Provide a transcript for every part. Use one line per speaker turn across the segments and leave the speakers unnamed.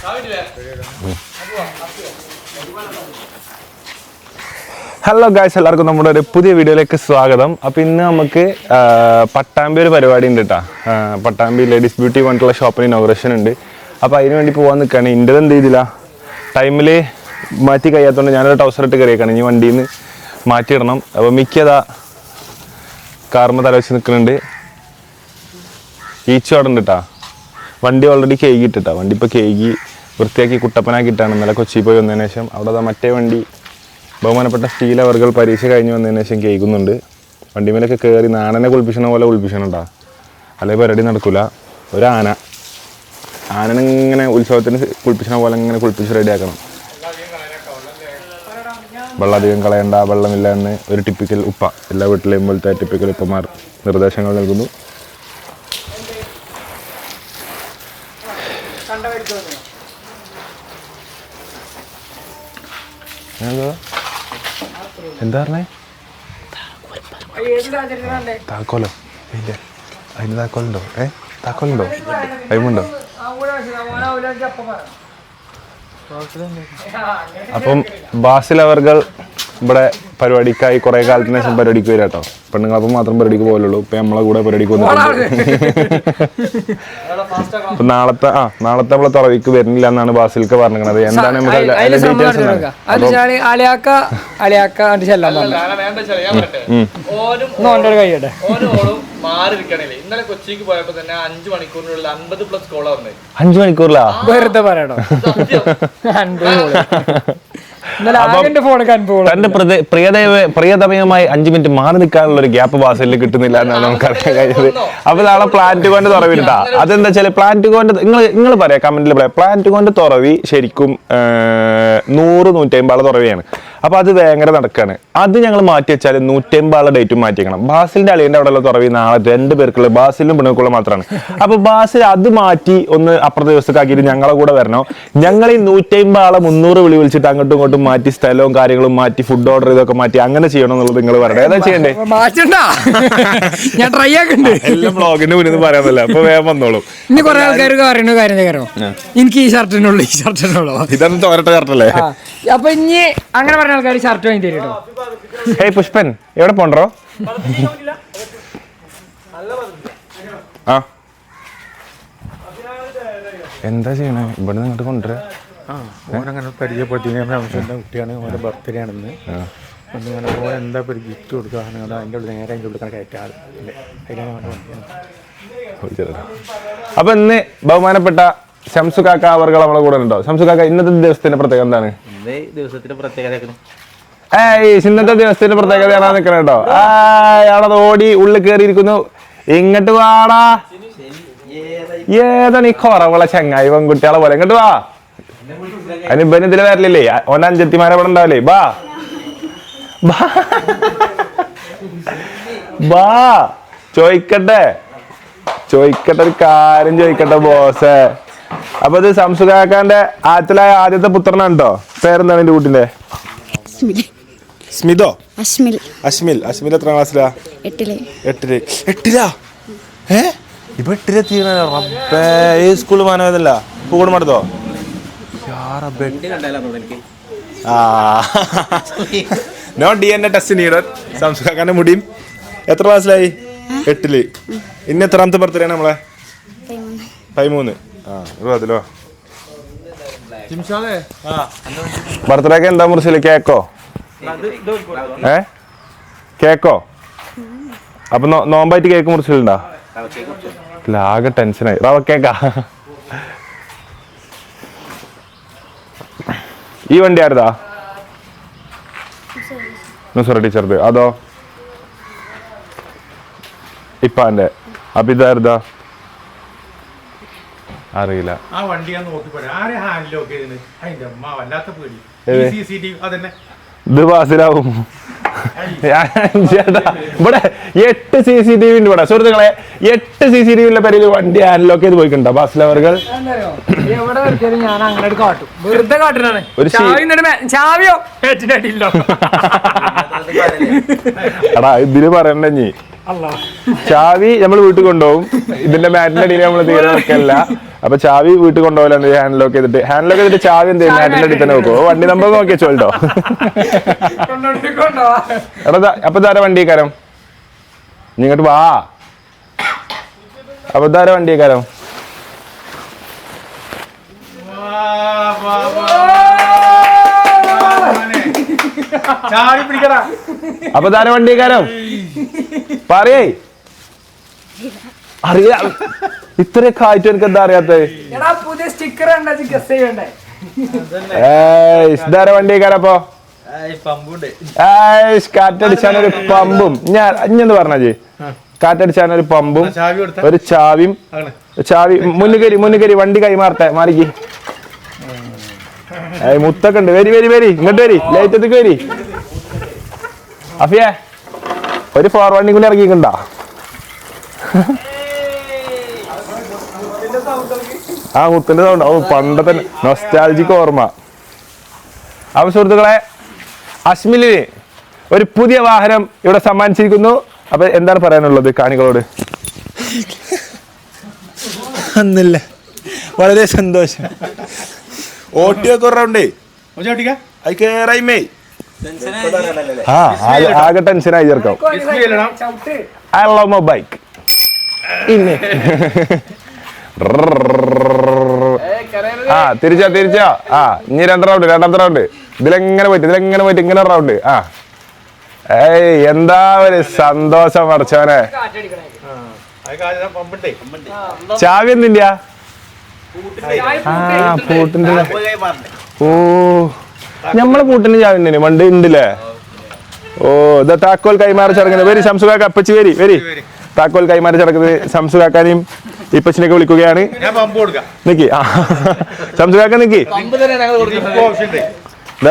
Hello guys, എല്ലാവർക്കും നമ്മുടെ ഒരു പുതിയ വീഡിയോയിലേക്ക് സ്വാഗതം. അപ്പോൾ ഇന്ന് നമുക്ക് പട്ടാമ്പി ഒരു പരിപാടി ഉണ്ട് കേട്ടോ. പട്ടാമ്പി ലേഡീസ് ബ്യൂട്ടി പറഞ്ഞിട്ടുള്ള ഷോപ്പിന് ഇനോഗ്രേഷൻ ഉണ്ട്. അപ്പോൾ അതിന് വേണ്ടി പോകാൻ നിൽക്കുകയാണ്. എൻ്റെ എന്ത് ചെയ്തില്ല, ടൈമിൽ മാറ്റി കഴിയാത്തതുകൊണ്ട് ഞാനൊരു ടൗസർ ഇട്ട് കയറിയേക്കാണ്. ഇനി വണ്ടിയിൽ നിന്ന് മാറ്റിയിടണം. അപ്പോൾ മിക്കതാ കാർമ തല വെച്ച് നിൽക്കുന്നുണ്ട്. ഈച്ചു അവിടെ ഉണ്ട് കേട്ടോ. വണ്ടി ഓൾറെഡി കേകിയിട്ടാ. വണ്ടി ഇപ്പോൾ കേകി വൃത്തിയാക്കി കുട്ടപ്പനാക്കിയിട്ടാണ്. ഇന്നലെ കൊച്ചി പോയി വന്നതിന് ശേഷം അവിടെ മറ്റേ വണ്ടി ബഹുമാനപ്പെട്ട സ്റ്റീൽ അവർകൾ പരീക്ഷ കഴിഞ്ഞ് വന്നതിന് ശേഷം കേൾക്കുന്നുണ്ട്. വണ്ടിമേലൊക്കെ കയറി നാണനെ കുളിപ്പിക്കണ പോലെ കുളിപ്പിക്കണുണ്ടാ, അല്ലെങ്കിൽ പരിപാടി നടക്കില്ല. ഒരു ആനനിങ്ങനെ ഉത്സവത്തിന് കുളിപ്പിക്കണ പോലെ ഇങ്ങനെ കുളിപ്പിച്ച് റെഡിയാക്കണം. വെള്ളം അധികം കളയണ്ട, വെള്ളമില്ല എന്ന് ഒരു ടിപ്പിക്കൽ ഉപ്പ, എല്ലാ വീട്ടിലെയും പോലത്തെ ടിപ്പിക്കൽ ഉപ്പമാർ നിർദ്ദേശങ്ങൾ നൽകുന്നു. എന്താ പറഞ്ഞേ? താക്കോലോ? അതിന് താക്കോലുണ്ടോ? താക്കോലുണ്ടോ? ടൈമുണ്ടോ? അപ്പം ബാസിൽ അവർകൾ ഇവിടെ പരിപാടിക്കായി കുറെ കാലത്തിന് ശേഷം പരിപാടിക്ക് വരാം കേട്ടോ. പെണ്ണുങ്ങളപ്പം മാത്രം പരിപാടിക്ക് പോലുള്ളൂ. ഇപ്പൊ നമ്മളെ കൂടെ പരിപാടിക്ക് വന്നിട്ടുണ്ട്. അപ്പൊ നാളത്തെ നമ്മളെ തുറവിക്ക് വരുന്നില്ല എന്നാണ് ബാസിൽക്ക് പറഞ്ഞത്. എന്താണ്
ഇന്നലെ കൊച്ചിക്ക് പോയപ്പോ തന്നെ 5 മണിക്കൂറിനുള്ളിൽ 50+ കോളാ വന്നത്.
5 മണിക്കൂറിലാ?
വെറുതെ പറയണോ?
തന്റെ പ്രിയതമയുമായി 5 മിനിറ്റ് മാറി നിൽക്കാനുള്ള ഒരു ഗ്യാപ്പ് ബാസിൽ കിട്ടുന്നില്ല എന്നാണ് നമുക്കറിയാൻ കഴിഞ്ഞത്. അപ്പൊ നാളെ പ്ലാന്റ് കൊണ്ട് തുറവിട്ടാ. അതെന്താ വെച്ചാൽ പ്ലാന്റ് കൊണ്ട് നിങ്ങൾ പറയാം, കമന്റിൽ പറയാം. പ്ലാന്റ് കൊണ്ട് തുറവി ശരിക്കും 100-150 തുറവിയാണ്. അപ്പൊ അത് ഭയങ്കര നടക്കാണ്. അത് ഞങ്ങൾ മാറ്റി വെച്ചാൽ 150 ഡേറ്റും മാറ്റിക്കണം. ബാസിലിന്റെ അളിയന്റെ അവിടെയുള്ള തുറവി നാളെ 2 പേർക്കുള്ള, ബാസിലും പെണ്ണുക്കുള്ള മാത്രമാണ്. അപ്പൊ ബാസിൽ അത് മാറ്റി ഒന്ന് അപ്പുറത്തെ ദിവസത്തേക്കാക്കിയിട്ട് ഞങ്ങളെ കൂടെ വരണോ. ഞങ്ങൾ ഈ 150 300 വിളിച്ചിട്ട് അങ്ങോട്ടും ഇങ്ങോട്ടും മാറ്റി സ്ഥലവും കാര്യങ്ങളും മാറ്റി ഫുഡ് ഓർഡർ ചെയ്തൊക്കെ മാറ്റി അങ്ങനെ ചെയ്യണം എന്നുള്ളത് നിങ്ങൾ പറയണേ. ഏതാ ചെയ്യണ്ടേ?
ഞാൻ ട്രൈ ആക്കണ്ട്.
എല്ലാം ബ്ലോഗിന്റെ മുന്നിൽ പറയാനല്ല. അപ്പൊ വേഗം വന്നോളൂ.
ഇനി കുറെ ആൾക്കാർക്ക് പറയുന്ന കാര്യം എനിക്ക് ഈ ഷർട്ടിനുള്ളൂ, ഈ ഷർട്ടിനുള്ളൂ.
ഇതൊന്നും തോരട്ടെ ഷർട്ടല്ലേ?
അപ്പൊ ഇനി അങ്ങനെ പറഞ്ഞ ആൾക്കാർ ഷർട്ട് വാങ്ങി തരും.
ഹേയ് പുഷ്പൻ, എവിടെ പോണ്ടോ? എന്താ ചെയ്യണേ? ഇവിടെ നിങ്ങോട്ട് കൊണ്ടുവരാ.
ഓനങ്ങനെ പരിചയപ്പെടുത്തി കുട്ടിയാണ്, ഓരോ ബർത്ത്ഡേ ആണെന്ന്. അങ്ങനെ ഓരോ എന്താ ഒരു ഗിഫ്റ്റ് കൊടുക്കുക, അതിൻ്റെ ഉള്ളിൽ നേരെ അതിൻ്റെ ഉള്ളിൽ കയറ്റാറ്.
അപ്പൊ ഇന്ന് ബഹുമാനപ്പെട്ട ശംസു കാക്ക അവർ നമ്മളെ കൂടെ ഉണ്ടോ? ശംസു കാക്ക, ഇന്നത്തെ ദിവസത്തിന്റെ പ്രത്യേകത എന്താണ്?
ദിവസത്തിന്റെ പ്രത്യേകത
ഇന്നത്തെ ദിവസത്തിന്റെ പ്രത്യേകതയാണ് നിൽക്കണ കേട്ടോ. ആളത് ഓടി ഉള്ളിൽ കയറിയിരിക്കുന്നു. ഇങ്ങോട്ട് വാടാ. ഏതാണ് ഈ കുറവുള്ള ചങ്ങായി പെൺകുട്ടികളെ പോലെ? ഇങ്ങോട്ട് വാ. അതിന് ഇവന് ഇതിൽ വരലില്ലേ? ഓന്റെ അഞ്ചത്തിമാരെ അവിടെ ഉണ്ടാവില്ലേ? ബാ ചോദിക്കട്ടെ ഒരു കാര്യം ചോദിക്കട്ടെ ബോസേ. അപ്പൊ ഇത് ശംസുകാക്കാന്റെ ആറ്റിലായ ആദ്യത്തെ പുത്രനുണ്ടോ? പേരെന്താണ് എന്റെ കുട്ടിന്റെ? സ്മിതോ? അശ്മിൽ എത്ര ക്ലാസ്സിലാ? 8ലാ? ഇപ്പൊ 8ലെത്തിയ റബ്ബേ. ഈ സ്കൂളിൽ മാനവതല്ല പൂക്കോട് മടുത്തോ? No DNA test needed. സംസ്കാരന്റെ മുടിയും. എത്ര ക്ലാസ്സിലായി? 8ല്. ഇന്ന് എത്രാമത്തെ ബർത്ത്ഡേ ആണ് നമ്മളെ? 13. അതിലോ ബർത്ത്ഡേക്ക് എന്താ മുറിച്ചില്ല? കേക്കോ? കേക്കോ? അപ്പൊ നോമ്പായിട്ട് കേക്ക് മുറിച്ചിട്ടുണ്ടോ? ആകെ ടെൻഷനായി. റവ കേക്കാ? ഈ വണ്ടി ആരുതാ? നുസറ ടീച്ചർത്. അതോ ഇപ്പാന്റെ? അപ്പൊ ഇതാരുതാ? അറിയില്ല. ഇത് ബാസിലാവും. ചേട്ടാ ഇവിടെ 8 CCTV ഉണ്ട് ഇവിടെ. സുഹൃത്തുക്കളെ, 8 CCTV പേരിൽ വണ്ടി അൺലോക്ക് ചെയ്ത് പോയിക്കണ്ടോ ബാസിലവർകൾ?
ഞാൻ അങ്ങനെ കാട്ടും, വെറുതെ കാട്ടിനാണ്. ചാവിയോ
എടാ ഇതില് പറയണ്ട. ചാവി നമ്മൾ വീട്ടിൽ കൊണ്ടുപോകും. ഇതിന്റെ മാറ്റിന്റെ അടിയിൽ നമ്മൾ തീരെ വെക്കല്ല. അപ്പൊ ചാവി വീട്ടിൽ കൊണ്ടുപോകലാണ് ഹാൻഡ് ലോക്ക് ചെയ്തിട്ട് ചാവി എന്ത് ചെയ്യുന്നത് നാട്ടിന്റെ അടിയിൽ തന്നെ നോക്കുമോ വണ്ടി നമ്പർ നോക്കിയാ ചോദിച്ചോ എടാ അപ്പൊ ഇതാരാ വണ്ടിക്കാരം ഇങ്ങോട്ട് വാ അപ്പൊ ഇതാരാ വണ്ടിക്കാരം അപ്പൊ ഇതാരാ വണ്ടിക്കാരം പറയേ അറിയാ ഇത്രയൊക്കെ ആയിട്ട് എനിക്ക് എന്താ അറിയാത്തത്
പുതിയ സ്റ്റിക്കർ
ഇതാരാ വണ്ടിക്കാരപ്പോ കാറ്റടിച്ചാനൊരു പമ്പും ഞാൻ ഇഞ്ഞെന്ന് പറഞ്ഞേ കാറ്റടിച്ചാനൊരു പമ്പും ഒരു ചാവിയും മുന്നുകരി വണ്ടി കൈമാറട്ടെ മാറിക്ക് മുത്തൊക്കെ ഉണ്ട് വരി ഇങ്ങോട്ട് വരി ലൈറ്റത്തേക്ക് വരി അഫിയെ ഒരു ഫോർവേഡിങ് കൂടി ഇറങ്ങിക്കണ്ടാ ആ മുത്തിന്റെ സൗണ്ട് ഓ പണ്ടത്തെ നൊസ്റ്റാൾജിക്ക് ഓർമ്മ അപ്പൊ സുഹൃത്തുക്കളെ അശ്മിലിന് ഒരു പുതിയ വാഹനം ഇവിടെ സമ്മാനിച്ചിരിക്കുന്നു അപ്പൊ എന്താണ് പറയാനുള്ളത് കാണികളോട്
ഒന്നില്ല വളരെ സന്തോഷം ഓട്ടിയോ കുറവുണ്ടേ
ആകെ ടെൻഷനായി ചേർക്കാം ഐ ലവ് മൈ ബൈക്ക് ഇന്നെ തിരിച്ചാ ഇനി രണ്ടാമത്തെ റൗണ്ട് ഇതിലെങ്ങനെ പോയിട്ട് ഇങ്ങനെ റൗണ്ട് എന്താ ഒരു സന്തോഷം മറച്ചവനെ ചാവി എന്തിന്റെ പൂട്ടിന്റെ ഓ ഞമ്മളെ പൂട്ടിന് ചാവി ഉണ്ടേ വണ്ടി ഉണ്ടല്ലേ ഓ ഇതാ താക്കോൽ കൈമാറി ചടങ്ങുന്നത് വരി ശംസുകാക്ക അപ്പച്ചി വരി താക്കോൽ കൈമാറി ചടക്കുന്നത് ശംസുകാക്കാനെയും ഇപ്പച്ചിനൊക്കെ വിളിക്കുകയാണ് നിക്കി ശംസുകാക്ക നിക്കി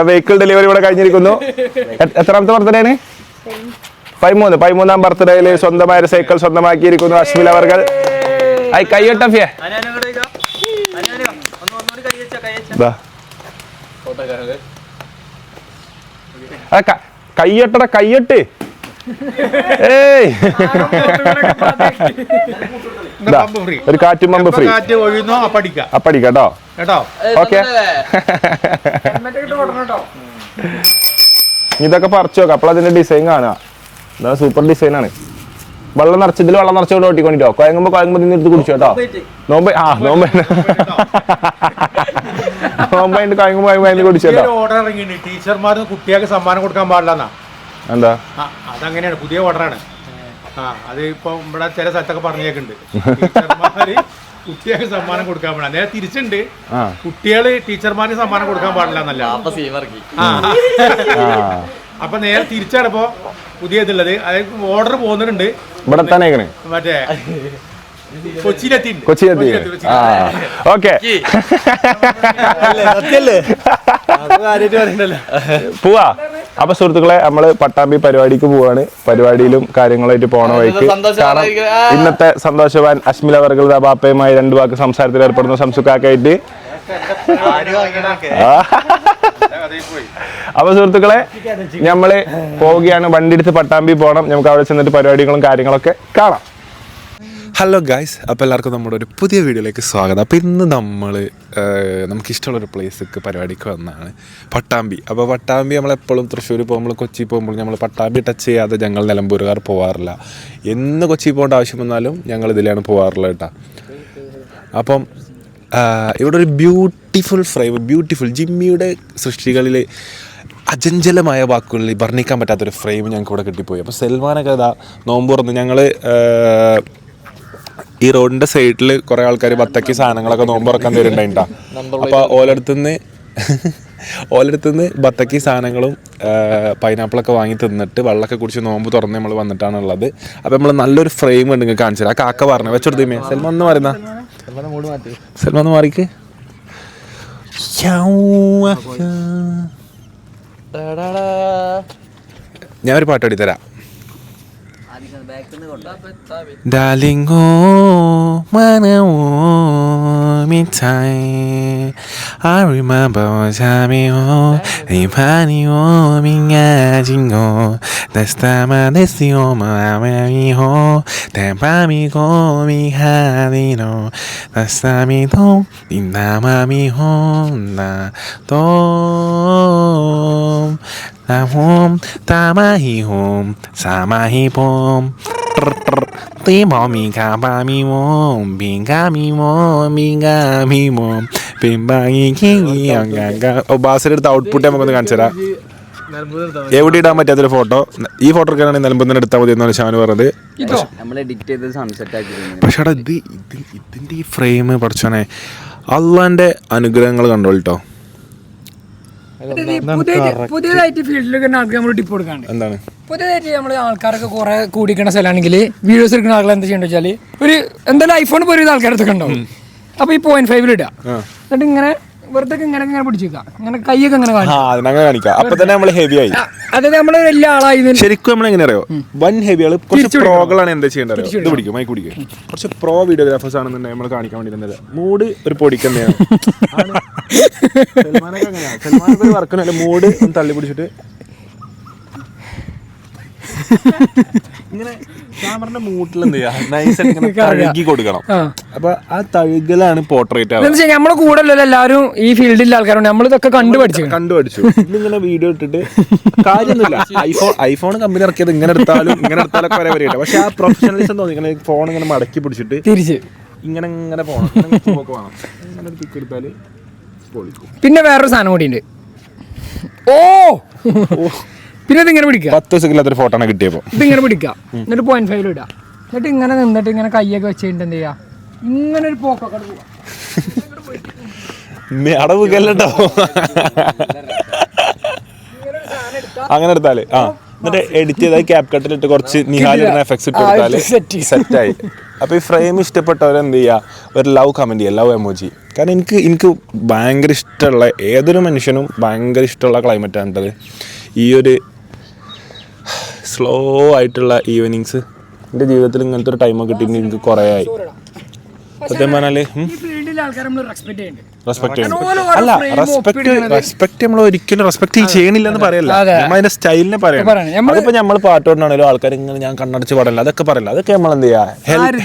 വെഹിക്കിൾ ഡെലിവറി ഇവിടെ കഴിഞ്ഞിരിക്കുന്നു എത്രാമത്തെ ബർത്ത്ഡേ ആണ് 13 ബർത്ത്ഡേയില് സ്വന്തമായ ഒരു സൈക്കിൾ സ്വന്തമാക്കിയിരിക്കുന്നു അശ്മിൽ അവർകൾ കയ്യട്ടഫിയെ കയ്യട്ട് ഒരു കാറ്റും പമ്പ് ഫ്രീ അപ്പടിക്കാട്ടോ ഓക്കെ ഇതൊക്കെ പറിച്ചു നോക്കാം അപ്പോൾ അതിന്റെ ഡിസൈൻ കാണാ സൂപ്പർ ഡിസൈൻ ആണ് വെള്ളം നിറച്ചതിൽ വെള്ളം നിറച്ചോണ്ട് ഓട്ടിക്കൊണ്ടിട്ടോ കോയങ്ങുമ്പോ നിന്നെടുത്ത് കുടിച്ചു കേട്ടോ നോമ്പായിട്ട് കോയങ്ങുമ്പോ കുടിച്ചു കേട്ടോ
ടീച്ചർമാർക്ക് കുട്ടികൾക്ക് സമ്മാനം കൊടുക്കാൻ പാടില്ല
എന്താ
അതങ്ങനെയാണ് പുതിയ ഓർഡറാണ് അത് ഇപ്പൊ ഇവിടെ ചില സ്ഥലത്തൊക്കെ പറഞ്ഞേക്കുണ്ട് ടീച്ചർമാര് കുട്ടികൾക്ക് സമ്മാനം കൊടുക്കാൻ പാടില്ല നേരെ തിരിച്ചുണ്ട് കുട്ടികള് ടീച്ചർമാർക്ക് സമ്മാനം കൊടുക്കാൻ പാടില്ല എന്നല്ല അപ്പൊ നേരെ തിരിച്ചാണിപ്പോ പുതിയ ഇതുള്ളത് അതായത് ഓർഡർ പോകുന്നുണ്ട്
ഇവിടെ തന്നെ
മറ്റേ കൊച്ചിയിലെത്തി
ഓക്കെ പോവാ. അപ്പൊ സുഹൃത്തുക്കളെ നമ്മള് പട്ടാമ്പി പരിപാടിക്ക് പോവാണ്. പരിപാടിയിലും കാര്യങ്ങളായിട്ട് പോണ വഴിക്ക് കാരണം ഇന്നത്തെ സന്തോഷവാൻ അശ്മിൽ അവർകൾ ബാപ്പയുമായി 2 വാക്ക് സംസാരത്തിൽ ഏർപ്പെടുന്ന സംസുക്കാക്കായിട്ട്. അപ്പൊ സുഹൃത്തുക്കളെ നമ്മള് പോവുകയാണ്. വണ്ടി എടുത്ത് പട്ടാമ്പി പോകണം. നമുക്ക് അവിടെ ചെന്നിട്ട് പരിപാടികളും കാര്യങ്ങളൊക്കെ കാണാം.
ഹലോ ഗായ്സ്, അപ്പോൾ എല്ലാവർക്കും നമ്മുടെ ഒരു പുതിയ വീഡിയോയിലേക്ക് സ്വാഗതം. അപ്പോൾ ഇന്ന് നമുക്കിഷ്ടമുള്ളൊരു പ്ലേസിലേക്ക് പരിപാടിക്ക് വന്നതാണ് പട്ടാമ്പി. അപ്പോൾ പട്ടാമ്പി നമ്മളെപ്പോഴും തൃശ്ശൂർ പോകുമ്പോൾ കൊച്ചി പോകുമ്പോൾ നമ്മൾ പട്ടാമ്പി ടച്ച് ചെയ്യാതെ ഞങ്ങൾ നിലമ്പൂരുകാർ പോകാറില്ല. എന്ന് കൊച്ചി പോകേണ്ട ആവശ്യം വന്നാലും ഞങ്ങൾ ഇതിലാണ് പോകാറുള്ളത് കേട്ടോ. അപ്പം ഇവിടെ ഒരു ബ്യൂട്ടിഫുൾ ജിമ്മിയുടെ സൃഷ്ടികളിൽ അചഞ്ചലമായ വാക്കുകളിൽ വർണ്ണിക്കാൻ പറ്റാത്തൊരു ഫ്രെയിം ഞങ്ങൾക്ക് ഇവിടെ കിട്ടിപ്പോയി. അപ്പോൾ സൽമാനൊക്കെ ഇതാ നോമ്പ് തുറന്ന് ഞങ്ങൾ ഈ റോഡിൻ്റെ സൈഡിൽ കുറേ ആൾക്കാർ ബത്തക്കി സാധനങ്ങളൊക്കെ നോമ്പ് തുറക്കാൻ തരുന്നുണ്ടായിട്ടാ. അപ്പോൾ ഓലടുത്തുനിന്ന് ബത്തക്കി സാധനങ്ങളും പൈനാപ്പിളൊക്കെ വാങ്ങി തിന്നിട്ട് വെള്ളമൊക്കെ കുടിച്ച് നോമ്പ് തുറന്ന് നമ്മൾ വന്നിട്ടാണുള്ളത്. അപ്പോൾ നമ്മൾ നല്ലൊരു ഫ്രെയിം ഉണ്ട് നിങ്ങൾക്ക് കാണിച്ചു തരാം. ആ കാക്ക പറഞ്ഞു വെച്ചെടുത്തേ സൽമാൻ എന്ന് പറയുന്ന സൽമാൻ ഒന്ന് മാറിക്ക്. ഞാനൊരു പാട്ട് പാടിത്തരാം. Darling, oh, mana oh, mitai, I remember Samio, Ipanio, Minga Jingo, Testama Desio, Mamio, Tempamico, Mi Hadino, Testamito, Dinama mi Honda, Tom, Tamom, Tamahi home, Samahi pom. ബാസിലെടുത്ത ഔട്ട്പുട്ട് നമുക്കൊന്ന് കാണിച്ചു തരാം. എവിടെ ഇടാൻ പറ്റാത്തൊരു ഫോട്ടോ. ഈ ഫോട്ടോ എടുക്കാനാണെങ്കിൽ നിലമ്പൂർ എടുത്താൽ മതി എന്നാണ് ഷാനു പറഞ്ഞത്. പക്ഷേ ഇതിന്റെ ഈ ഫ്രെയിം പഠിച്ചോനെ അള്ളാന്റെ അനുഗ്രഹങ്ങൾ കണ്ടോട്ടോ.
പുതിയതായിട്ട് ഫീൽഡിലൊക്കെ ആൾക്ക് നമ്മൾ ടിപ്പ് കൊടുക്കാണ്ട്.
എന്താണ്
പുതിയതായിട്ട് നമ്മൾ ആൾക്കാരൊക്കെ കുറെ കൂടിക്കുന്ന സ്ഥലമാണെങ്കിൽ വീഡിയോസ് എടുക്കുന്ന ആളുകൾ എന്താ ചെയ്യേണ്ടത് വെച്ചാൽ ഒരു എന്തായാലും ഐഫോൺ പോലും ഇത് ആൾക്കാരത്തൊക്കെ ഉണ്ടാവും. അപ്പൊ ഈ 0.5 ഇടുക, എന്നിട്ട് ഇങ്ങനെ വെറുതെ ഇങ്ങനെ ഇങ്ങനെ പിടിച്ചേക്കാം, ഇങ്ങനെ കൈയൊക്കെ ഇങ്ങനെ
കാണിക്കാം. അപ്പൊ തന്നെ നമ്മൾ ഹെവി ആയി.
അതായത് നമ്മള് വലിയ ആളായി.
ശരിക്കും നമ്മൾ എങ്ങനെ അറിയോ, വൻ ഹെവി ആള് കുറച്ച് പ്രോകളാണ് എന്താ ചെയ്യേണ്ടത്. ഇത് പിടിക്കും, മൈക്ക് പിടിക്കും. കുറച്ച് പ്രോ വീഡിയോഗ്രാഫേഴ്സ് ആണെന്നുണ്ടെങ്കിൽ നമ്മൾ കാണിക്കാൻ വേണ്ടി മൂഡ് ഒരു പൊടിക്കുന്നതാണ്. സൽമാനൊക്കെ അങ്ങനെയാണ്. സൽമാനൊക്കെ ഒരു വർക്കിനല്ല, മൂഡ് ഒന്ന് തള്ളി പിടിച്ചിട്ട് ഇങ്ങനെ ക്യാമറന്റെ മൂട്ടിൽ എന്ത് ചെയ്യാ, നൈസായിട്ട് ഇങ്ങനെ തഴുകി കൊടുക്കണം. അപ്പൊ ആ തഴുകലാണ് പോർട്രേറ്റ് ആവുക.
നമ്മളെ കൂടെ എല്ലാവരും ഈ ഫീൽഡിലെ ആൾക്കാരുണ്ട്, നമ്മളിതൊക്കെ കണ്ടുപഠിച്ചു.
ഇന്നിങ്ങനെ വീഡിയോ ഇട്ടിട്ട് കാര്യമൊന്നുമില്ല. ഐഫോൺ കമ്പനി ഇറക്കിയത് ഇങ്ങനെ എടുത്താലൊക്കെ വരെ വരെയുണ്ട്. പക്ഷെ ആ പ്രൊഫഷണലിസം തോന്നി ഇങ്ങനെ ഫോൺ ഇങ്ങനെ മടക്കി പിടിച്ചിട്ട്
തിരിച്ച്
ഇങ്ങനെ പോകണം, വേണം. ഇങ്ങനെ പിക്ക് എടുത്താല് പൊളിക്കും.
പിന്നെ വേറൊരു സാധനം കൂടി ഉണ്ട്. പിന്നെ ഇതിങ്ങനെ പിടിക്കുക,
10 സെക്കൻഡിലൊരു ഫോട്ടോ ആണ് കിട്ടിയപ്പോ
ഇതിങ്ങനെ പിടിക്കുക, എന്നിട്ട് 0.5 ഇടുക, എന്നിട്ട് ഇങ്ങനെ നിന്നിട്ട് ഇങ്ങനെ കൈയൊക്കെ വെച്ചിട്ട് എന്ത് ചെയ്യാ, ഇങ്ങനെ ഒരു പോക്കൊക്കെ പോവാ.
അടവുകല്ലോ അങ്ങനെ എടുത്താല് എന്നിട്ട് എഡിറ്റ് ചെയ്താൽ ക്യാപ് കട്ടിലിട്ട് കുറച്ച് നിഹാലിടുന്ന എഫക്ട്സ് ഇട്ട് കൊടുത്താല് സെറ്റായി. അപ്പൊ ഈ ഫ്രെയിം ഇഷ്ടപ്പെട്ടവരെന്ത് ചെയ്യുക, ഒരു ലവ് കമന്റ് ചെയ്യുക, ലവ് എമോജി. കാരണം എനിക്ക് ഭയങ്കര ഇഷ്ടമുള്ള, ഏതൊരു മനുഷ്യനും ഭയങ്കര ഇഷ്ടമുള്ള ക്ലൈമറ്റാണിട്ടത്. ഈ ഒരു സ്ലോ ആയിട്ടുള്ള ഈവനിങ്സ് എൻ്റെ ജീവിതത്തിൽ ഇങ്ങനത്തെ ഒരു ടൈമൊക്കെ കിട്ടിയിട്ട് എനിക്ക് കുറേ ആയി. സത്യം പറഞ്ഞാല് റെസ്പെക്ട് അല്ല, റെസ്പെക്ട് നമ്മൾ ഒരിക്കലും റെസ്പെക്ട് ചെയ്യണില്ലെന്ന് പറയല്ല, നമ്മൾ അതിന്റെ സ്റ്റൈലിനെ പറയണം. അതിപ്പോ നമ്മൾ പാട്ടോടാണെങ്കിലും ആൾക്കാർ ഇങ്ങനെ ഞാൻ കണ്ണടച്ച് പാടില്ല അതൊക്കെ പറയില്ല. അതൊക്കെ നമ്മൾ എന്ത് ചെയ്യാ,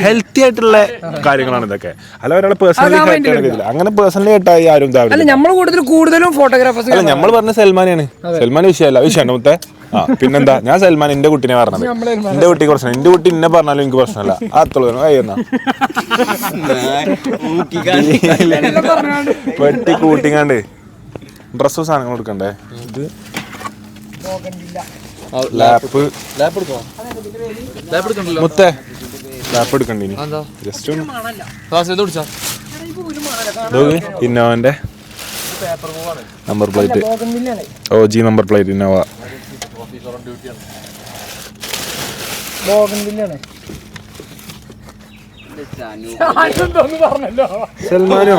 ഹെൽത്തി ആയിട്ടുള്ള കാര്യങ്ങളാണ് ഇതൊക്കെ. അല്ല ഒരാളെ പേഴ്സണലി കേട്ടില്ല, അങ്ങനെ പേഴ്സണലി കേട്ടായി ആരും
കൂടുതലും ഫോട്ടോഗ്രാഫേഴ്സ്.
അല്ല നമ്മൾ പറഞ്ഞ സൽമാനാണ്, സൽമാൻ വിഷയമല്ല, വിഷയമാണ് മുത്തേ. പിന്നെന്താ, ഞാൻ സൽമാൻ എന്റെ കുട്ടിനെ പറഞ്ഞത്, എന്റെ കുട്ടിക്ക് പ്രശ്നം, എന്റെ കുട്ടി എന്നെ പറഞ്ഞാലും എനിക്ക് പ്രശ്നമല്ല. അത്തോളം പെട്ടി കൂട്ടിങ്ങാണ്ട് ഡ്രസ്സും സാധനങ്ങൾ കൊടുക്കണ്ടേ. ഇത് മുത്തേ ലാപ്പ് എടുക്കണ്ടേ ജസ്റ്റ് ഇന്നോവന്റെ number plate, OG number plate Innova. സൽമാനോ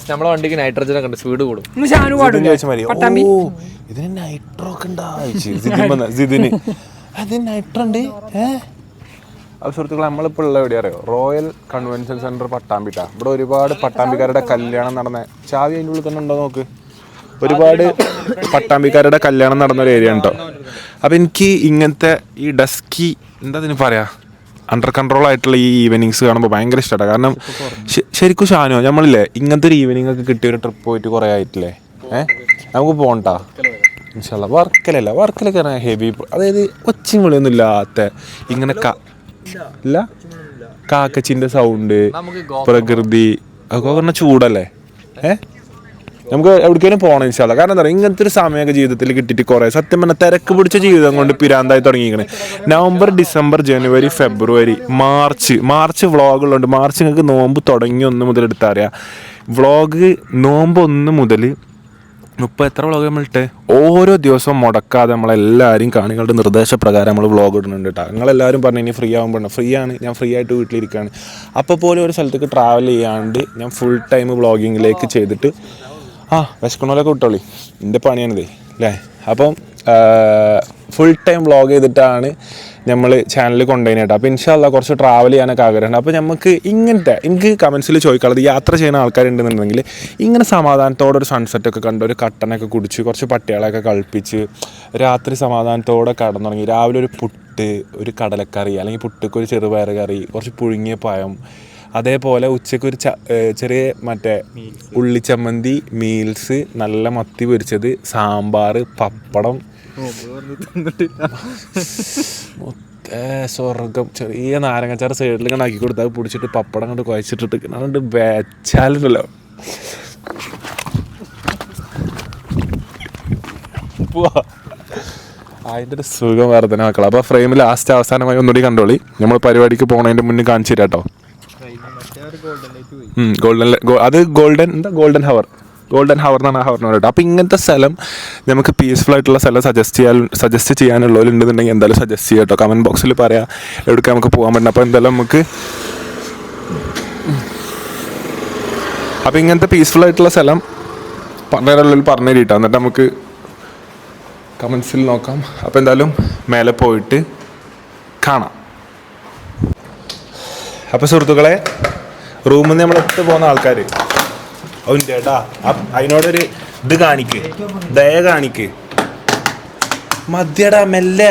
നമ്മളെ വണ്ടിക്ക് നൈട്രജൻ ഒക്കെ ഉണ്ട്, സ്പീഡ് കൂടും.
ഇതിന് നൈട്രോ ഒക്കെ ഉണ്ടാതിന് അത് നൈട്രോ ഉണ്ട്. അപ്പോൾ സുഹൃത്തുക്കളെ, നമ്മളിപ്പോൾ ഉള്ള എവിടെ അറിയോ, റോയൽ കൺവെൻഷൻ സെൻറ്റർ പട്ടാമ്പിട്ടാ. ഇവിടെ ഒരുപാട് പട്ടാമ്പിക്കാരുടെ കല്യാണം നടന്ന, ചാവി അതിൻ്റെ ഉള്ളിൽ തന്നെ ഉണ്ടോ നോക്ക്, ഒരുപാട് പട്ടാമ്പിക്കാരുടെ കല്യാണം നടന്നൊരു ഏരിയ ഉണ്ടോ. അപ്പം എനിക്ക് ഇങ്ങനത്തെ ഈ ഡസ്കി എന്താ ഇതിന് പറയാ, അണ്ടർ കൺട്രോൾ ആയിട്ടുള്ള ഈ ഈവനിങ്സ് കാണുമ്പോൾ ഭയങ്കര ഇഷ്ടമാണ്. കാരണം ശരിക്കും ഷാനോ, നമ്മളില്ലേ ഇങ്ങനത്തെ ഒരു ഈവനിങ് ഒക്കെ കിട്ടിയ ഒരു ട്രിപ്പ് പോയിട്ട് കുറേ ആയിട്ടില്ലേ. നമുക്ക് പോകണ്ടാ ഇൻഷാല്ലാ. വർക്കലൊക്കെ ഹെവി, അതായത് ഒച്ചയും വിളിയൊന്നും ഇല്ലാത്ത ഇങ്ങനെ ഇല്ല, കാക്കച്ചിന്റെ സൗണ്ട്, പ്രകൃതി ഒക്കെ പറഞ്ഞ ചൂടല്ലേ. നമുക്ക് എവിടേക്കും പോകണം ഇൻഷാല്ലാ. കാരണം എന്താ പറയുക, ഇങ്ങനത്തെ ഒരു സമയമൊക്കെ ജീവിതത്തിൽ കിട്ടിയിട്ട് കുറേ, സത്യം പറഞ്ഞാൽ തിരക്ക് പിടിച്ച ജീവിതം കൊണ്ട് പിരാന്തായി തുടങ്ങിയിരിക്കണേ. നവംബർ, ഡിസംബർ, ജനുവരി, ഫെബ്രുവരി, മാർച്ച് വ്ളോഗുകളുണ്ട്. മാർച്ച് നിങ്ങൾക്ക് നോമ്പ് തുടങ്ങി 1 മുതൽ എടുത്തറിയാം. വ്ളോഗ് നോമ്പ് 1 മുതൽ 30 എത്ര വ്ളോഗ് നമ്മളിട്ട് ഓരോ ദിവസവും മുടക്കാതെ നമ്മളെല്ലാവരും കാണികളുടെ നിർദ്ദേശപ്രകാരം നമ്മൾ വ്ളോഗ് ഇടുന്നുണ്ട് കേട്ടോ. നിങ്ങളെല്ലാവരും പറഞ്ഞു ഇനി ഫ്രീ ആകുമ്പോൾ, ഫ്രീ ആണ്, ഞാൻ ഫ്രീ ആയിട്ട് വീട്ടിലിരിക്കുകയാണ്. അപ്പോൾ പോലും ഒരു സ്ഥലത്തേക്ക് ട്രാവൽ ചെയ്യാണ്ട് ഞാൻ ഫുൾ ടൈം വ്ളോഗിങ്ങിലേക്ക് ചെയ്തിട്ട് വിശക്കണോലൊക്കെ വിട്ടോളി, എൻ്റെ പണിയാണിത് അല്ലേ. അപ്പം ഫുൾ ടൈം വ്ളോഗ് ചെയ്തിട്ടാണ് നമ്മൾ ചാനലിൽ കൊണ്ടുപോയി കേട്ടോ. അപ്പോൾ ഇൻഷാല്ലാ കുറച്ച് ട്രാവൽ ചെയ്യാനൊക്കെ ആഗ്രഹമുണ്ട്. അപ്പോൾ നമുക്ക് ഇങ്ങനത്തെ എനിക്ക് കമൻസിൽ ചോദിക്കാനുള്ളത് യാത്ര ചെയ്യുന്ന ആൾക്കാരുണ്ടെന്നുണ്ടെങ്കിൽ ഇങ്ങനെ സമാധാനത്തോടെ ഒരു സൺസെറ്റൊക്കെ കണ്ട് ഒരു കട്ടനൊക്കെ കുടിച്ച് കുറച്ച് പട്ടികളൊക്കെ കളിപ്പിച്ച് രാത്രി സമാധാനത്തോടെ കടന്നുറങ്ങി രാവിലെ ഒരു പുട്ട്, ഒരു കടലക്കറി അല്ലെങ്കിൽ പുട്ടൊക്കെ ഒരു ചെറുപയർ കറി, കുറച്ച് പുഴുങ്ങിയ പഴം, അതേപോലെ ഉച്ചയ്ക്ക് ഒരു ചെറിയ മറ്റേ ഉള്ളിച്ചമ്മന്തി, മീൽസ്, നല്ല മത്തി പൊരിച്ചത്, സാമ്പാർ, പപ്പടം, സ്വർഗം. ചെറിയ നാരങ്ങച്ചാറ് സൈഡിൽ ഇങ്ങനെ ആക്കി കൊടുത്താൽ പിടിച്ചിട്ട് പപ്പടം കണ്ട് കുഴച്ചിട്ടിട്ട് അതുകൊണ്ട് വെച്ചാലുണ്ടല്ലോ അതിൻ്റെ ഒരു സുഖം വർധന മക്കളെ. അപ്പോൾ ഫ്രെയിം ലാസ്റ്റ് അവസാനമായി ഒന്നുകൂടി കണ്ടോളി. നമ്മൾ പരിപാടിക്ക് പോണതിൻ്റെ മുന്നേ കാണിച്ചു തരാം കേട്ടോ. ഗോൾഡൻ ഹവർ എന്നാണ് ആ ഹവറിന് പറയുന്നത്. അപ്പോൾ ഇങ്ങനത്തെ സ്ഥലം നമുക്ക് പീസ്ഫുൾ ആയിട്ടുള്ള സ്ഥലം സജസ്റ്റ് ചെയ്യാനുള്ളവരുണ്ടെന്നുണ്ടെങ്കിൽ എന്തായാലും സജസ്റ്റ് ചെയ്യാം കേട്ടോ. കമൻറ്റ് ബോക്സിൽ പറയാം എവിടേക്ക് നമുക്ക് പോകാൻ പറ്റും. അപ്പോൾ എന്തായാലും നമുക്ക് അപ്പോൾ ഇങ്ങനത്തെ പീസ്ഫുൾ ആയിട്ടുള്ള സ്ഥലം പറഞ്ഞു തരിട്ടോ. എന്നിട്ട് നമുക്ക് കമൻസിൽ നോക്കാം. അപ്പോൾ എന്തായാലും മേലെ പോയിട്ട് കാണാം. അപ്പോൾ സുഹൃത്തുക്കളെ, റൂമിൽ നിന്ന് നമ്മൾ ഇട്ട് പോകുന്ന ആൾക്കാർ ചേട്ടാ അതിനോടൊരു ഇത് കാണിക്ക്, ദയ കാണിക്ക്, മദ്യടാ മെല്ലെ.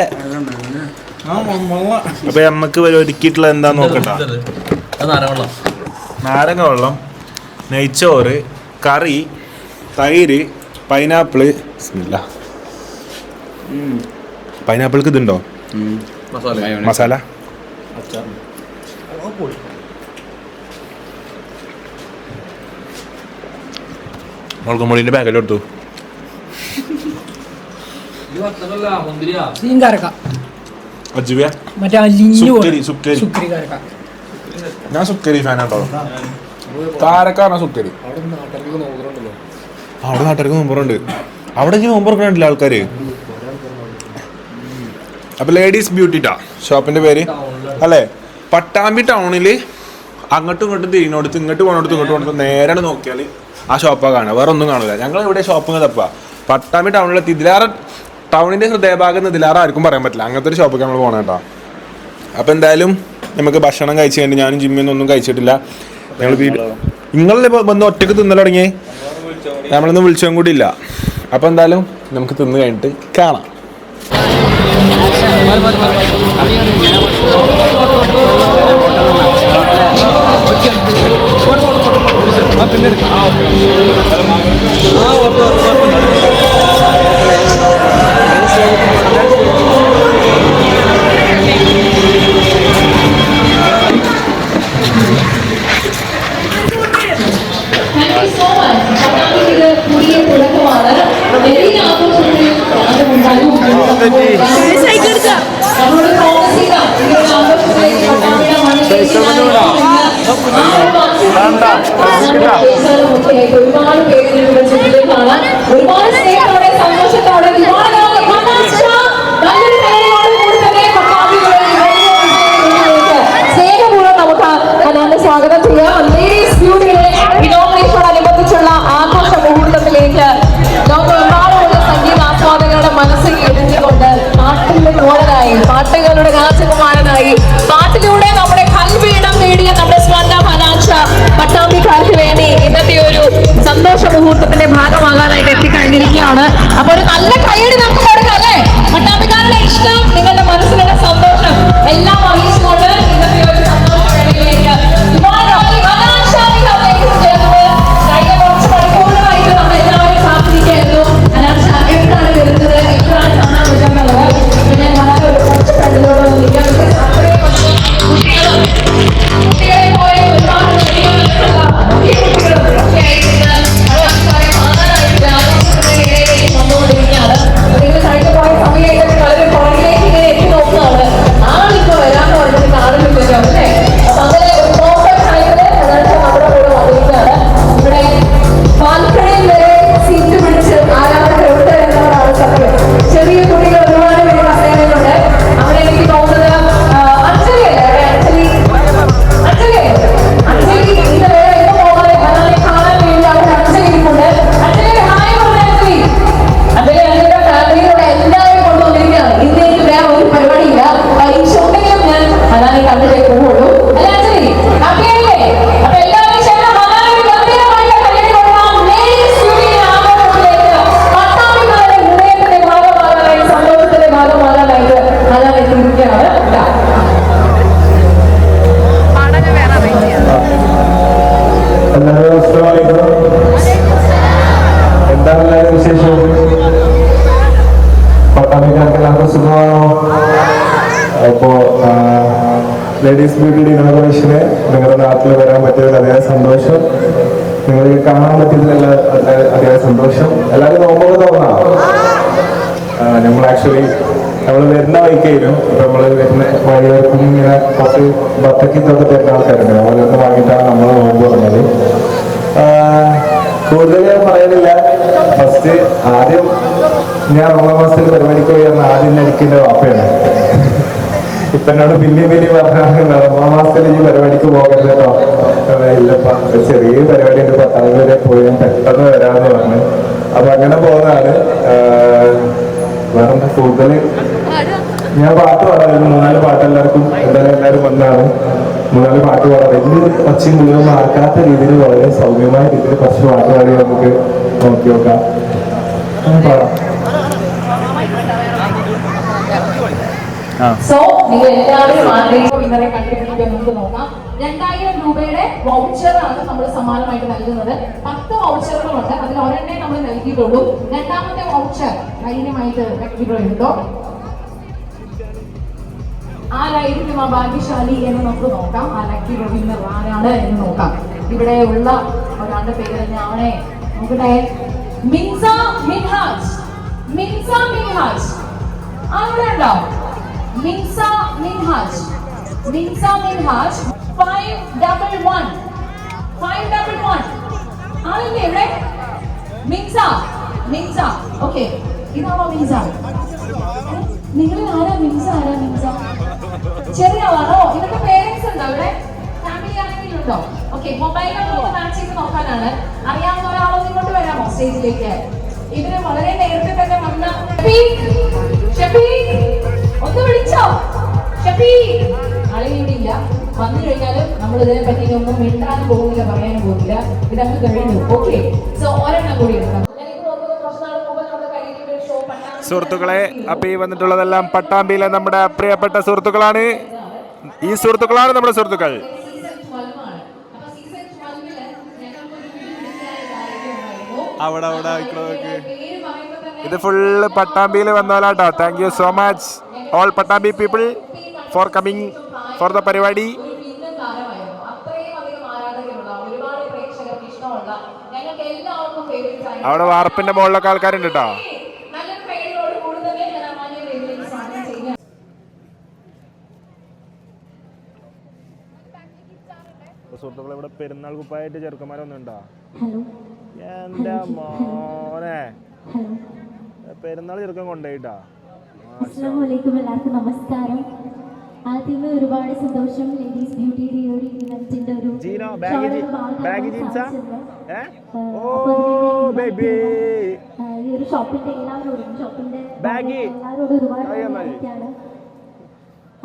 അപ്പൊ നമ്മക്ക് ഒരുക്കിയിട്ടുള്ള എന്താ നോക്കട്ടാ. നാരങ്ങ വെള്ളം, നെയ്ച്ചോറ്, കറി, തൈര്, പൈനാപ്പിള്. പൈനാപ്പിൾക്ക് ഇതുണ്ടോ മസാല? മുളകുമൊളിന്റെ പാക്കറ്റ് എടുത്തു. ഞാൻ സുക്കരി ഫാനാട്ടോ. കാരക്കാണോ സുക്കരി? അവിടെ നാട്ടുകാർക്ക് നോമ്പറുണ്ട്. അവിടെ നോമ്പറക്കണ്ടില്ല ആൾക്കാര്. അപ്പൊ ലേഡീസ് ബ്യൂട്ടിട്ടാ ഷോപ്പിന്റെ പേര് അല്ലേ. പട്ടാമ്പി ടൗണില് അങ്ങോട്ടും ഇങ്ങോട്ടും തിരിഞ്ഞോടുത്ത് ഇങ്ങോട്ട് പോകണോടത്ത് ഇങ്ങോട്ട് പോകണോടത്ത് നേരെ നോക്കിയാൽ ആ ഷോപ്പാണ് കാണുക, വേറെ ഒന്നും കാണില്ല. ഞങ്ങൾ ഇവിടെ ഷോപ്പിങ് തപ്പാ പട്ടാമ്പി ടൗണിലെത്തി. ഇതിലാറെ ടൗണിൻ്റെ ഹൃദയഭാഗം ഇതിലാറെ ആർക്കും പറയാൻ പറ്റില്ല. അങ്ങനത്തെ ഒരു ഷോപ്പൊക്കെ നമ്മൾ പോകണം കേട്ടോ. അപ്പോൾ എന്തായാലും നമുക്ക് ഭക്ഷണം കഴിച്ച് കഴിഞ്ഞ് ഞാനും ജിമ്മിൽ ഒന്നും കഴിച്ചിട്ടില്ല. ഞങ്ങൾ നിങ്ങളല്ലേ വന്ന് ഒറ്റയ്ക്ക് തിന്നൽ തുടങ്ങിയേ, നമ്മളൊന്നും വിളിച്ചും കൂടി ഇല്ല. അപ്പോൾ എന്തായാലും നമുക്ക് തിന്ന് കഴിഞ്ഞിട്ട് കാണാം.
ഒരുപാട് പേര് ഒരുപാട് സ്നേഹത്തോടെ സന്തോഷത്തോടെ സ്നേഹപൂർവ്വം നമുക്ക് അനാന്റെ സ്വാഗതം ചെയ്യാം. ലേഡീസ് ബ്യൂട്ടിയുടെ ഇനോഗ്രേഷനോടനുബന്ധിച്ചുള്ള ആഘോഷ മുഹൂർത്തത്തിലേക്ക് ലോകമെമ്പാടുമുള്ള സംഗീതാസ്വാദകരുടെ മനസ്സിൽ എഴുതിക്കൊണ്ട് പാട്ടിന്റെ മോഡലായി, പാട്ടുകളുടെ രാജകുമാരനായി, പാട്ടിലൂടെ നമ്മുടെ കൽവീണം നേടിയ നമ്മുടെ സ്വർണ്ണ ഹനാൻഷ പട്ടാമ്പിക്കാർക്ക് വേണ്ടി ഇന്നത്തെ ഒരു സന്തോഷ മുഹൂർത്തത്തിന്റെ ഭാഗമാകാനായിട്ട് എത്തിക്കഴിഞ്ഞിരിക്കുകയാണ്. അപ്പൊ ഒരു നല്ല കൈയടി നമുക്ക് കൊടുക്കാം അല്ലേ. പട്ടാമ്പിക്കാരുടെ ഇഷ്ടം, നിങ്ങളുടെ മനസ്സിലുള്ള സന്തോഷം എല്ലാം അറിയിച്ചുകൊണ്ട് ഇന്നത്തെ ഒരു സന്തോഷ വേളയിലേക്ക് കഴിഞ്ഞ കുറച്ച് മണിക്കൂറുകളായിട്ട് നമ്മൾ എല്ലാവരും കാത്തിരിക്കുകയായിരുന്നു. ഹനാൻഷ എപ്പോഴാണ് വരുന്നത്, എപ്പോഴാണ് കാണാൻ പറ്റുന്നത്. ഞാൻ വളരെ ഒരു കുറച്ച് കണ്ടിലോട് കുട്ടികളെ പോലെ ഒരുപാട് കുട്ടികളും ഒക്കെ ആയിട്ട് വന്നുകൊണ്ടിരിക്കുകയാണ്.
ലേഡീസ് ബ്യൂട്ടിയുടെ ഇനോഗ്രേഷന് നിങ്ങളുടെ നാട്ടിൽ വരാൻ പറ്റിയതിൽ അധികം സന്തോഷം. നിങ്ങൾ കാണാൻ പറ്റിയതിൽ അധികം സന്തോഷം. എല്ലാവരും നോക്കുമ്പോൾ തോന്നാം. നമ്മൾ ആക്ച്വലി നമ്മൾ വരുന്ന വൈക്കായിരുന്നു. ഇപ്പം നമ്മൾ വരുന്ന വഴികൾക്കും ഇങ്ങനെ കുറച്ച് ബത്തക്കിത്തൊക്കെ തരുന്ന ആൾക്കാരുണ്ട്. നമ്മളൊന്ന് വാങ്ങിയിട്ടാണ് നമ്മൾ നോമ്പ് പറഞ്ഞത്. കൂടുതൽ ഞാൻ പറയുന്നില്ല. ഫസ്റ്റ് ആദ്യം ഞാൻ റമദാൻ മാസത്തിൽ പരിപാടിക്ക് പോയി പറഞ്ഞാൽ ആദ്യം എനിക്കിൻ്റെ വാപ്പയാണ്. ഇപ്പൊ എന്നോട് പിന്നെയും പറഞ്ഞാൽ റമദാൻ മാസത്തിൽ ഈ പരിപാടിക്ക് പോകരുത് കേട്ടോ. ഇല്ലപ്പ ചെറിയ പരിപാടി ഉണ്ട്, 10 വരെ പോയി ഞാൻ പെട്ടെന്ന് വരാമെന്ന് പറഞ്ഞു. അപ്പൊ അങ്ങനെ പോകുന്നതാണ്. വേറെ കൂടുതൽ ഞാൻ പാട്ട് പാടാം. 3-4 പാട്ട് എല്ലാവർക്കും എന്തായാലും എല്ലാവരും വന്നാണ്. 3-4 പാട്ട് പാടാം. വലിയ ഒച്ചയും മുഴുവൻ ആക്കാത്ത രീതിയിൽ വളരെ സൗമ്യമായ രീതിയിൽ കുറച്ച് പാട്ട് പാടി നമുക്ക് നോക്കി നോക്കാം. പാടാം.
സോ നിങ്ങൾ എല്ലാവരും ആഗ്രഹിക്കും ഇന്നലെ കണ്ടുപിടിക്കാൻ നമുക്ക് നോക്കാം. 2000 രൂപയുടെ വൗച്ചറാണ് നമ്മൾ സമ്മാനമായിട്ട് നൽകുന്നത്. 10 വൗച്ചറുകളുണ്ട്. അതിൽ ഒരെണ്ണേ നമ്മൾ നൽകിയിട്ടുള്ളൂ. രണ്ടാമത്തെ വൗച്ചർ ധൈര്യമായിട്ട് വ്യക്തികളുണ്ടോ? ആരായിരിക്കും ആ ഭാഗ്യശാലി എന്ന് നമുക്ക് നോക്കാം. ആ ലക്കി വിന്നർ ആരാണ് എന്ന് നോക്കാം. ഇവിടെ ഉള്ള ഒരാളുടെ പേര് തന്നെയാണ്. നോക്കട്ടെ, മിൻസ മിൻഹാജ്. മിൻസ മിൻഹാജ് അവിടെ ഉണ്ടോ? മിൻസ മിൻഹാജ്. മിൻസ മിൻഹാജ് 511 511 ആളില്ലേ ഇവിടെ? മിൻസ മിൻസ ഓക്കെ. ഇതാണോ മിൻസ? നിങ്ങളിൽ ആരാ മിൻസ? ആരാ മിൻസ? ചെറിയ ആളാണോ? ഇവരുടെ പേരൻസ് ഉണ്ടോ ഇവിടെ? ഫാമിലി ആരെങ്കിലും ഉണ്ടോ? ഓക്കെ, മൊബൈൽ നമുക്ക് മാച്ച് ചെയ്ത് നോക്കാനാണ്. അറിയാവുന്ന ഒരാളൊന്നും ഇങ്ങോട്ട് വരാമോ സ്റ്റേജിലേക്ക്? ഇവര് വളരെ നേരത്തെ തന്നെ വന്ന ഒന്ന് വിളിച്ചോ? ആളില്ല. വന്നു കഴിഞ്ഞാലും നമ്മൾ ഇതിനെ പറ്റി ഒന്നും മിണ്ടാനും പോകുന്നില്ല, പറയാനും പോകുന്നില്ല. ഇതങ്ങ് കഴിഞ്ഞു. ഓക്കെ, സോ ഒരെണ്ണം കൂടി എടുക്കാം.
സുഹൃത്തുക്കളെ, അപ്പോൾ ഈ വന്നിട്ടുള്ളതെല്ലാം പട്ടാമ്പിയിലെ നമ്മുടെ പ്രിയപ്പെട്ട സുഹൃത്തുക്കളാണ്. ഈ സുഹൃത്തുക്കളാണ് നമ്മുടെ സുഹൃത്തുക്കൾ. അവിടെ ഇത് ഫുള്ള് പട്ടാമ്പിയിൽ വന്നോലാട്ടോ. Thank you so much all Pattambi people for coming for the പരിപാടി. അവിടെ വാർപ്പിന്റെ മുകളിലൊക്കെ ആൾക്കാരുണ്ട് കേട്ടോ. സുഹൃത്തുക്കളെ, ഇവിടെ പെരുന്നാൾ കുപ്പായിട്ട് ചെറുക്കന്മാരൊന്നുണ്ടോ? എന്റെ മോനെ പെരുന്നാൾ ചെറുക്കൻ കൊണ്ടുപോയിട്ടാ.
അസ്സലാമലൈക്കും, എല്ലാവർക്കും നമസ്കാരം. ആദ്യമേ ഒരുപാട് സന്തോഷം. ലേഡീസ് ബ്യൂട്ടിയുടെ ഈ ഒരു ഇവന്റിന്റെ ഒരു ഈ ഒരു ഷോപ്പിന്റെ എല്ലാവരോടും ഒരുപാട് നന്ദിയാണ്.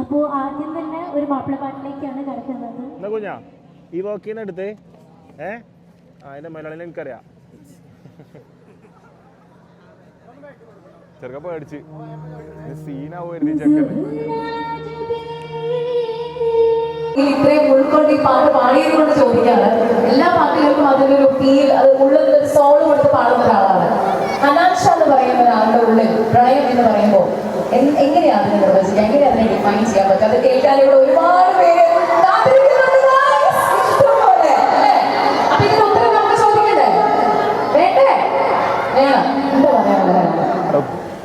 അപ്പോ ആദ്യം തന്നെ ഒരു മാപ്പിളപ്പാട്ടിലേക്കാണ് കിടക്കുന്നത്.
കുഞ്ഞാ ഈ വോക്കിന്ന് എടുത്ത് അതിന്റെ മലയാളം എനിക്കറിയാം. ചെറുക്ക പേടിച്ച് സീനാവുമായിരുന്നു ഈ ചെക്കൻ.
ഇത്രയും ഉൾക്കൊണ്ട് ഈ പാട്ട് പാടിയത് കൊണ്ട് ചോദിക്കാണ്. എല്ലാ പാട്ടുകൾക്കും അതിനൊരു ഫീൽ, അത് ഉള്ളിൽ സോൾ കൊടുത്ത് പാടുന്ന ഒരാളാണ്. അനാൻഷ എന്ന് പറയുന്ന ഒരാളുടെ ഉള്ളിൽ പ്രണയം എന്ന് പറയുമ്പോൾ എങ്ങനെയാണ് അതിനെ നിർവചിക്കുക, എങ്ങനെയാണ് അതിനെ ഡിഫൈൻ ചെയ്യാൻ പറ്റുക? അത് കേൾക്കാൻ ഇവിടെ ഒരുപാട് പേര്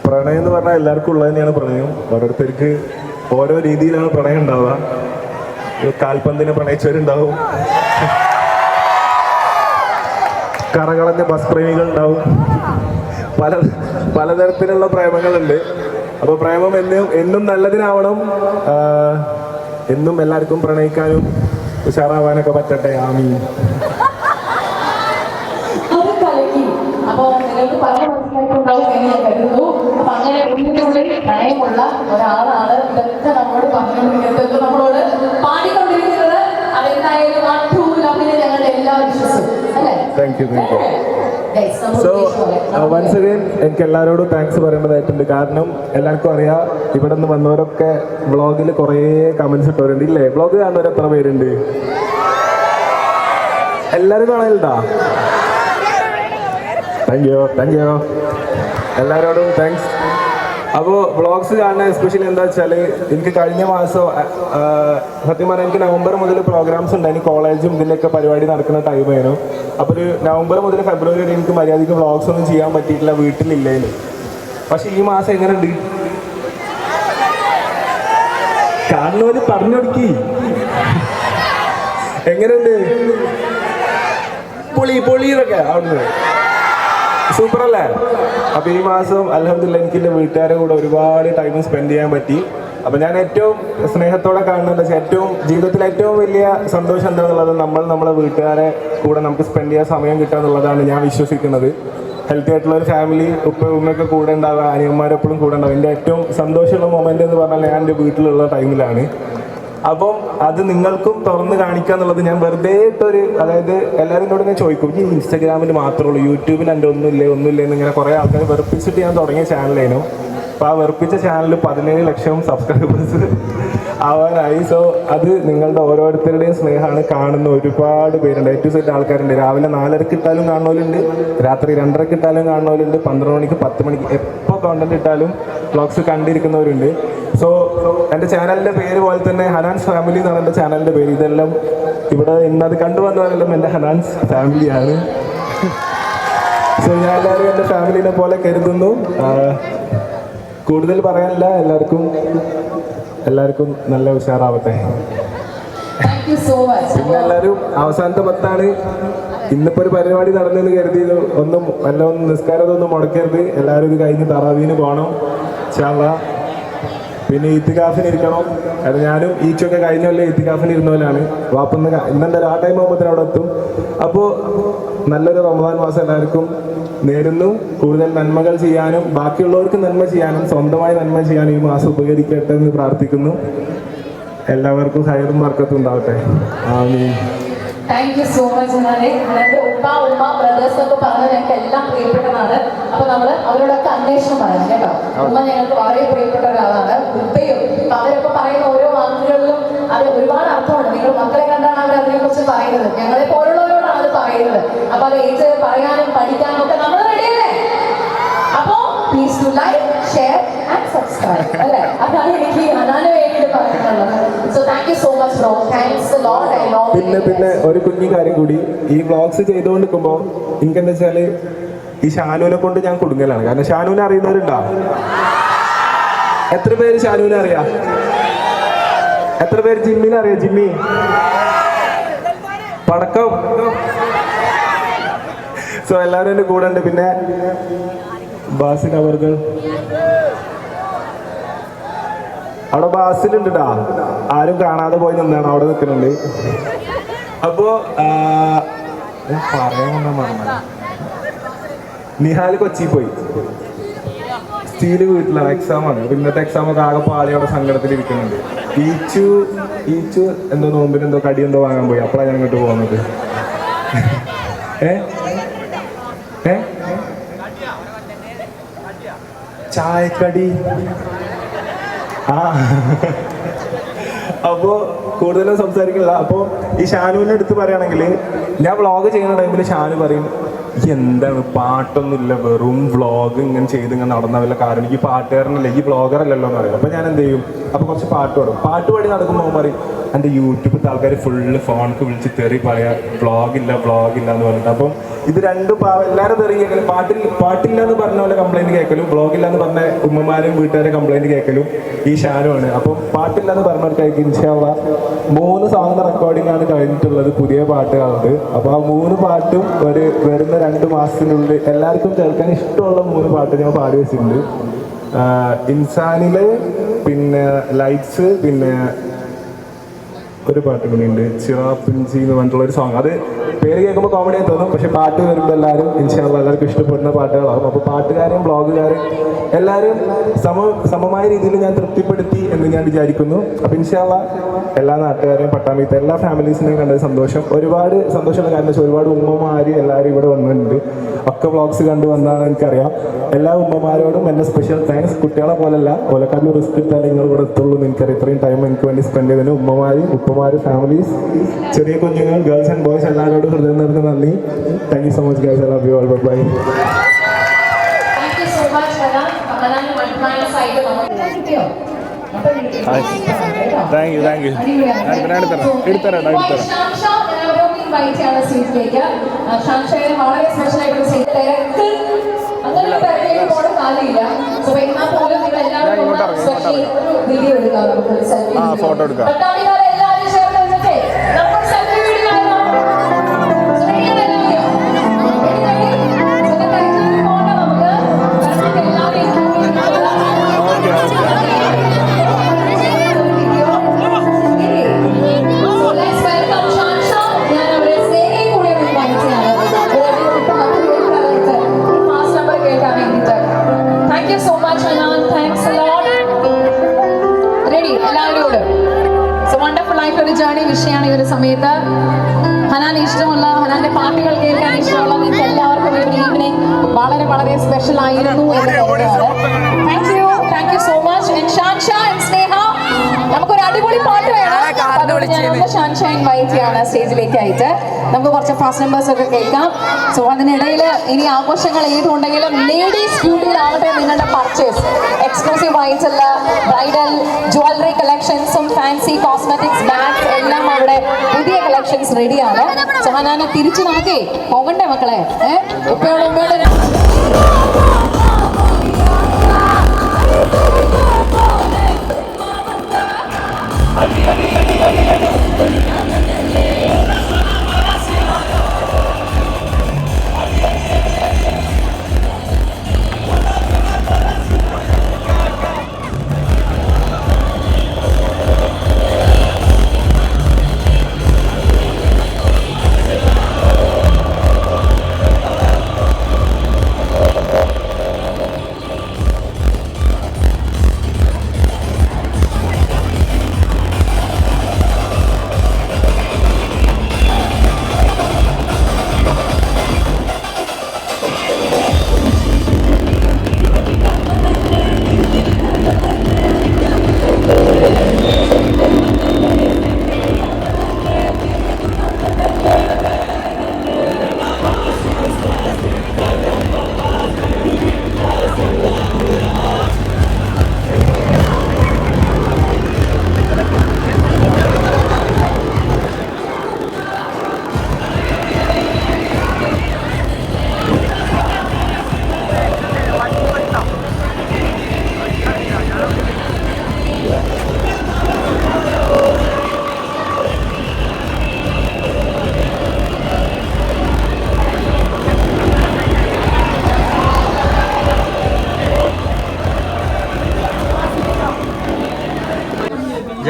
പ്രണയം എന്ന് പറഞ്ഞാൽ എല്ലാവർക്കും ഉള്ളത് തന്നെയാണ് പ്രണയം. ഓരോരുത്തർക്ക് ഓരോ രീതിയിലാണ് പ്രണയം ഉണ്ടാവുക. കാൽപന്തിനെ പ്രണയിച്ചവരുണ്ടാവും, കറകളഞ്ഞ ബസ് പ്രേമികൾ ഉണ്ടാവും, പലതരത്തിലുള്ള പ്രേമങ്ങളുണ്ട്. അപ്പോൾ പ്രേമം എന്നും നല്ലതിനാവണം. എന്നും എല്ലാവർക്കും പ്രണയിക്കാനും ഉഷാറാവാനൊക്കെ പറ്റട്ടെ. ആമീൻ.
അപ്പൊ നിങ്ങൾക്ക് പറഞ്ഞ മനസ്സിലായിട്ടുണ്ടാവും എന്ന് ഞാൻ കരുതുന്നു. അപ്പൊ അങ്ങനെ ഉള്ളിനുള്ളിൽ പ്രണയമുള്ള ഒരാളാണ് ഇതൊക്കെ നമ്മളോട് പറഞ്ഞുകൊണ്ടിരിക്കുന്നത്, നമ്മളോട് പാടിക്കൊണ്ടിരിക്കുന്നത്. അതെന്തായാലും ആ ടൂ ലവിന് ഞങ്ങളുടെ എല്ലാ വിശ്വസും അല്ലേ?
Thank you. So once again എനിക്ക് എല്ലാവരോടും താങ്ക്സ് പറയേണ്ടതായിട്ടുണ്ട്. കാരണം എല്ലാവർക്കും അറിയാം, ഇവിടെ നിന്ന് വന്നവരൊക്കെ വ്ളോഗിൽ കുറേ കമന്റ്സ് ഇട്ടവരുണ്ട് ഇല്ലേ? വ്ളോഗ് കാണുന്നവർ എത്ര പേരുണ്ട്? എല്ലാവരും കാണലുണ്ടാ? താങ്ക് യു എല്ലാവരോടും താങ്ക്സ്.
അപ്പോൾ വ്ളോഗ്സ് കാണുന്ന എസ്പെഷ്യലി എന്താ വെച്ചാൽ എനിക്ക് കഴിഞ്ഞ മാസം സത്യം പറഞ്ഞാൽ എനിക്ക് നവംബർ മുതൽ പ്രോഗ്രാംസ് ഉണ്ടായിരുന്നു, കോളേജും ഇതിൻ്റെയൊക്കെ പരിപാടി നടക്കുന്ന ടൈമായിരുന്നു. അപ്പോൾ ഒരു നവംബർ മുതൽ ഫെബ്രുവരി വരെ എനിക്ക് മര്യാദയ്ക്ക് വ്ളോഗ്സ് ഒന്നും ചെയ്യാൻ പറ്റിയിട്ടില്ല, വീട്ടിലില്ലായിരുന്നു. പക്ഷെ ഈ മാസം എങ്ങനെയുണ്ട് കാണുന്നവര് പറഞ്ഞു കൊടുക്കി, എങ്ങനെയുണ്ട് പൊളിയൊക്കെ അവിടുന്ന് സൂപ്പർ അല്ലേ? അപ്പോൾ ഈ മാസം അൽഹംദുലില്ലാഹ് എനിക്ക് എൻ്റെ വീട്ടുകാരുടെ കൂടെ ഒരുപാട് ടൈം സ്പെൻഡ് ചെയ്യാൻ പറ്റി. അപ്പോൾ ഞാൻ ഏറ്റവും സ്നേഹത്തോടെ കാണുന്നത് ഏറ്റവും ജീവിതത്തിൽ ഏറ്റവും വലിയ സന്തോഷം എന്താണെന്നുള്ളത് നമ്മളെ വീട്ടുകാരെ കൂടെ നമുക്ക് സ്പെൻഡ് ചെയ്യാൻ സമയം കിട്ടുക എന്നുള്ളതാണ് ഞാൻ വിശ്വസിക്കുന്നത്. ഹെൽത്തി ആയിട്ടുള്ള ഒരു ഫാമിലി ഉമ്മയൊക്കെ കൂടെ ഉണ്ടാവുക, അനിയന്മാരെപ്പോഴും കൂടെ ഉണ്ടാവുക. എൻ്റെ ഏറ്റവും സന്തോഷമുള്ള മൊമെൻ്റ് എന്ന് പറഞ്ഞാൽ ഞാൻ എൻ്റെ വീട്ടിലുള്ള ടൈമിലാണ്. അപ്പം അത് നിങ്ങൾക്കും തുറന്ന് കാണിക്കുക എന്നുള്ളത് ഞാൻ വെറുതെ ഇട്ടൊരു, അതായത് എല്ലാവരും എന്നോട് ഇങ്ങനെ ചോദിക്കും ഈ ഇൻസ്റ്റാഗ്രാമിൽ മാത്രമേ ഉള്ളൂ, യൂട്യൂബിൽ എൻ്റെ ഒന്നുമില്ലേ എന്ന് ഇങ്ങനെ കുറേ ആൾക്കാർ വെറുപ്പിച്ചിട്ട് ഞാൻ തുടങ്ങിയ ചാനലായിരുന്നു. അപ്പോൾ ആ വെറുപ്പിച്ച ചാനൽ 17 ലക്ഷം സബ്സ്ക്രൈബേഴ്സ് ആവാനായി. സോ അത് നിങ്ങളുടെ ഓരോരുത്തരുടെയും സ്നേഹമാണ്. കാണുന്ന ഒരുപാട് പേരുണ്ട്, ഏറ്റവും സെറ്റ് ആൾക്കാരുണ്ട്. രാവിലെ 4:30 ഇട്ടാലും കാണുന്നവരുണ്ട്, രാത്രി 2:30 ഇട്ടാലും കാണുന്നവരുണ്ട്, 12 മണിക്ക് 10 മണിക്ക് എപ്പോൾ കോണ്ടന്റ് ഇട്ടാലും വ്ളോഗ്സ് കണ്ടിരിക്കുന്നവരുണ്ട്. സോ എൻ്റെ ചാനലിൻ്റെ പേര് പോലെ തന്നെ ഹനാൻസ് ഫാമിലി എന്നാണ് എൻ്റെ ചാനലിൻ്റെ പേര്. ഇതെല്ലാം ഇവിടെ ഇന്നത് കണ്ടുവന്നവരെല്ലാം എൻ്റെ ഹനാൻസ് ഫാമിലിയാണ്. സോ ഞാൻ എല്ലാവരും എൻ്റെ ഫാമിലിനെ പോലെ കരുതുന്നു. കൂടുതൽ പറയാനില്ല, എല്ലാവർക്കും നല്ല ഉഷാറാവട്ടെ. പിന്നെ എല്ലാവരും അവസാനത്തെ 10 ഇന്നിപ്പോൾ ഒരു പരിപാടി നടന്നെന്ന് കരുതി ഒന്നും നിസ്കാരം മുടക്കരുത്. എല്ലാവരും ഇത് കഴിഞ്ഞ് തറാവീന് പോകണം ഇൻഷാ അല്ലാഹ്. പിന്നെ ഈത്തികാഫിന് ഇരിക്കണം. കാരണം ഞാനും ഈച്ചൊക്കെ കഴിഞ്ഞ കൊല്ലം ഈത്തികാഫിന് ഇരുന്നവരാണ്. വാപ്പന്ന് ഇന്നെന്തായാലും ആ ടൈം ആകുമ്പോൾ അവിടെ എത്തും. അപ്പോൾ നല്ലൊരു റമദാൻ മാസം എല്ലാവർക്കും നേരുന്നു. കൂടുതൽ നന്മകൾ ചെയ്യാനും ബാക്കിയുള്ളവർക്ക് നന്മ ചെയ്യാനും സ്വന്തമായി നന്മ ചെയ്യാനും ഈ മാസം ഉപകരിക്കട്ടെ എന്ന് പ്രാർത്ഥിക്കുന്നു. എല്ലാവർക്കും ഹൈറും ബർക്കത്തും ഉണ്ടാവട്ടെ. ആമീൻ.
Thank you so much. എൻ്റെ ഉമ്മ ബ്രദേഴ്സ് ഒക്കെ പറഞ്ഞത് ഞങ്ങൾക്ക് എല്ലാം പ്രിയപ്പെട്ടതാണ്. അപ്പൊ നമ്മള് അവരോടൊക്കെ അന്വേഷണം പറയണം കേട്ടോ. ഉമ്മ ഞങ്ങൾക്ക് വളരെ പ്രിയപ്പെട്ട ഒരാളാണ്. ഉപ്പയും അവരൊക്കെ പറയുന്ന ഓരോ വാക്കുകളിലും അത് ഒരുപാട് അർത്ഥമുണ്ട്. നിങ്ങൾ മക്കളെ കണ്ടാണ് അവർ അതിനെ കുറിച്ച് പറയുന്നത്, ഞങ്ങളെ പോലുള്ളവരോടാണ് അത് പറയുന്നത്. അപ്പൊ അത് ഏത് പറയാനും പഠിക്കാനും ഒക്കെ നമ്മൾ റെഡിയല്ലേ? അപ്പോ please to like, share and subscribe അല്ലേ? അതാണ് എനിക്ക് അനാന് വേണ്ടിയിട്ട് പറഞ്ഞിട്ടുള്ളത്. So thank you so much bro. Thanks a lot. I love.
പിന്നെ ഒരു കുഞ്ഞു കാര്യം കൂടി, ഈ വ്ളോഗ്സ് ചെയ്തുകൊണ്ടിരിക്കുമ്പോൾ എനിക്കെന്താ വെച്ചാല് ഈ ഷാനുവിനെ കൊണ്ട് ഞാൻ കുടുങ്ങലാണ്. കാരണം ഷാനുവിനെ അറിയുന്നവരുണ്ടോ? എത്ര പേര് ഷാനുവിനെ അറിയാം? എത്ര പേര് ജിമ്മിനെ അറിയാം? ജിമ്മി പടക്കം. സോ എല്ലാവരും എൻ്റെ കൂടെ ഉണ്ട്. പിന്നെ ബാസിൽ അവർകൾ അവിടെ ബാസിലുണ്ട് ട്ടാ, ആരും കാണാതെ പോയി നിന്നാണ് അവിടെ നിൽക്കുന്നുണ്ട്. അപ്പോ പറയാൻ മറന്ന നിഹാൽ കൊച്ചി പോയി, സ്റ്റീല് വീട്ടിലാണ്, എക്സാമാണ്. ഇന്നത്തെ എക്സാമൊക്കെ ആകെ പാളിയോടെ സങ്കടത്തിലിരിക്കുന്നുണ്ട്. ഈച്ചു എന്തോ നോമ്പിന് എന്തോ കടി എന്തോ വാങ്ങാൻ പോയി. അപ്പോഴാണ് ഞാൻ ഇങ്ങോട്ട് പോകുന്നത്. ചായക്കടി. അപ്പോൾ കൂടുതലും സംസാരിക്കില്ല. അപ്പോൾ ഈ ഷാനുവിൻ്റെ അടുത്ത് പറയുകയാണെങ്കിൽ ഞാൻ വ്ളോഗ് ചെയ്യുന്ന ടൈമിൽ ഷാനു പറയും എന്താണ് പാട്ടൊന്നുമില്ല, വെറും വ്ളോഗ് ഇങ്ങനെ ചെയ്ത് ഇങ്ങനെ നടന്ന വല്ല കാരണം, ഈ പാട്ടുകാരനല്ലേ, ഈ വ്ളോഗർ അല്ലല്ലോ എന്ന് പറയും. അപ്പോൾ ഞാൻ എന്ത് ചെയ്യും, അപ്പോൾ കുറച്ച് പാട്ട് പാടും. പാട്ട് പാടി നടക്കുമ്പോൾ പറയും എൻ്റെ യൂട്യൂബിലത്തെ ആൾക്കാർ ഫുള്ള് ഫോണിക്ക് വിളിച്ച് തെറി പറയാം, വ്ളോഗില്ല എന്ന് പറഞ്ഞിട്ട്. അപ്പം ഇത് രണ്ടും എല്ലാവരും തെറി കേൾക്കലും, പാട്ടില്ല എന്ന് പറഞ്ഞ പോലെ കംപ്ലൈൻറ്റ് കേൾക്കലും, വ്ളോഗില്ല എന്ന് പറഞ്ഞ ഉമ്മമാരും വീട്ടുകാരെ കംപ്ലൈൻറ്റ് കേൾക്കലും ഈ ഷാനുവാണ്. അപ്പം പാട്ടില്ല എന്ന് പറഞ്ഞവർക്കായിരിക്കും ഇൻഷാ അല്ലാഹ് 3 സോങ്ങിൻ്റെ റെക്കോർഡിംഗ് ആണ് കഴിഞ്ഞിട്ടുള്ളത്, പുതിയ പാട്ടുകളുണ്ട്. അപ്പോൾ ആ 3 പാട്ടും വരുന്ന 2 മാസത്തിനുള്ളിൽ എല്ലാവർക്കും കേൾക്കാൻ ഇഷ്ടമുള്ള 3 പാട്ട് ഞാൻ പാടി വെച്ചിട്ടുണ്ട്. ഇൻസാനിലെ, പിന്നെ ലൈറ്റ്സ്, പിന്നെ ഒരു പാട്ട് കൂടി ഉണ്ട് ചിറാപ്പിഞ്ചി എന്ന് പറഞ്ഞിട്ടുള്ള ഒരു സോങ്. അത് പേര് കേൾക്കുമ്പോൾ കോമഡിയായി തോന്നും, പക്ഷെ പാട്ട് വരുമ്പോൾ എല്ലാവരും ഇൻഷാ അല്ലാഹ് എല്ലാവർക്കും ഇഷ്ടപ്പെടുന്ന പാട്ടുകളാകും. അപ്പോൾ പാട്ടുകാരെയും ബ്ലോഗുകാരെയും എല്ലാവരും സമമായ രീതിയിൽ ഞാൻ തൃപ്തിപ്പെടുത്തി എന്ന് ഞാൻ വിചാരിക്കുന്നു. അപ്പോൾ ഇൻഷാ അല്ലാഹ് എല്ലാ നാട്ടുകാരെയും പട്ടാമ്പിത്തെ എല്ലാ ഫാമിലീസിനെയും കണ്ടത് സന്തോഷം. ഒരുപാട് സന്തോഷമുള്ള കാര്യം വെച്ചാൽ ഒരുപാട് ഉമ്മമാര് എല്ലാവരും ഇവിടെ വന്നിട്ടുണ്ട്. ഒക്കെ വ്ളോഗ്സ് കണ്ടു വന്നാണ് എനിക്കറിയാം. എല്ലാ ഉമ്മമാരോടും എൻ്റെ സ്പെഷ്യൽ താങ്ക്സ്. കുട്ടികളെ പോലല്ല, ഓലക്കാട്ടിൽ റിസ്ക് എടുത്താൽ നിങ്ങൾ ഇവിടെ എത്തുള്ളൂ എന്ന് എനിക്കറിയാം. ഇത്രയും ടൈം എനിക്ക് വേണ്ടി സ്പെൻഡ് ചെയ്തതിന് ഉമ്മമാര്, ഉപ്പമാര്, ഫാമിലീസ്, ചെറിയ കുഞ്ഞുങ്ങൾ, ഗേൾസ് ആൻഡ് ബോയ്സ് എല്ലാവരോടും ഹൃദയം നിറഞ്ഞ നന്ദി. Thank you so much guys. I love you all. Bye.
Thank you so much, Hanan. Hanan, കിട്ടിയോ?
താങ്ക് യു എടുത്തരാം
സ്റ്റേജിലേക്ക് ഷാൻഷായെ വളരെ സ്പെഷ്യൽ ആയിട്ടുള്ള സ്റ്റേജ് തിരക്ക് അങ്ങനെ തിരക്കിലേക്ക് പോണ കാര്യമില്ല. സോ എന്നാൽ പോലും നിങ്ങൾ എല്ലാവരും സ്പെഷ്യൽ ഒരു വീഡിയോ എടുക്കാം, നമുക്ക് സെൽഫി
ഫോട്ടോ എടുക്കാം.
പട്ടാമ്പിക്കാരെ എല്ലാവരും ചേർന്ന് നിന്നിട്ട് നമുക്ക് സെൽഫി വീഡിയോ ജേർണി വിഷയമാണ് ഈ ഒരു സമയത്ത്. ഹനാൻ ഇഷ്ടമുള്ള, ഹനാന്റെ പാട്ടുകൾ കേൾക്കാൻ ഇഷ്ടമുള്ള നിങ്ങൾക്ക് എല്ലാവർക്കും ഈ ഒരു ഈവനിങ് വളരെ വളരെ സ്പെഷ്യൽ ആയിരുന്നു എന്ന് തോന്നുകയാണ്. Thank you so much. Shansha and Sneha, നമുക്കൊരു അടിപൊളി പാട്ട് വേണം. ഷാൻഷാ ഇൻവൈറ്റ് ചെയ്യാണ് സ്റ്റേജിലേക്ക് ആയിട്ട്. നമുക്ക് കുറച്ച് ഫാസ്റ്റ് നമ്പേഴ്സ് ഒക്കെ കേൾക്കാം. സോ അതിനിടയിൽ ഇനി ആഘോഷങ്ങൾ ഏതുണ്ടെങ്കിലും ലേഡീസ് ബ്യൂട്ടിയിലാവട്ടെ നിങ്ങളുടെ പർച്ചേസ്. എക്സ്ക്ലൂസീവ് ആയിട്ടുള്ള ബ്രൈഡൽ ജ്വല്ലറി കളക്ഷൻസും ഫാൻസി കോസ്മെറ്റിക്സ് ബാഗ്സ് എല്ലാം അവിടെ പുതിയ കളക്ഷൻസ് റെഡിയാണ്. സോ ഹനാനെ തിരിച്ചു നോക്കേ പോകണ്ടേ മക്കളെ? ഉപ്പയോട് ഉമ്മയോട്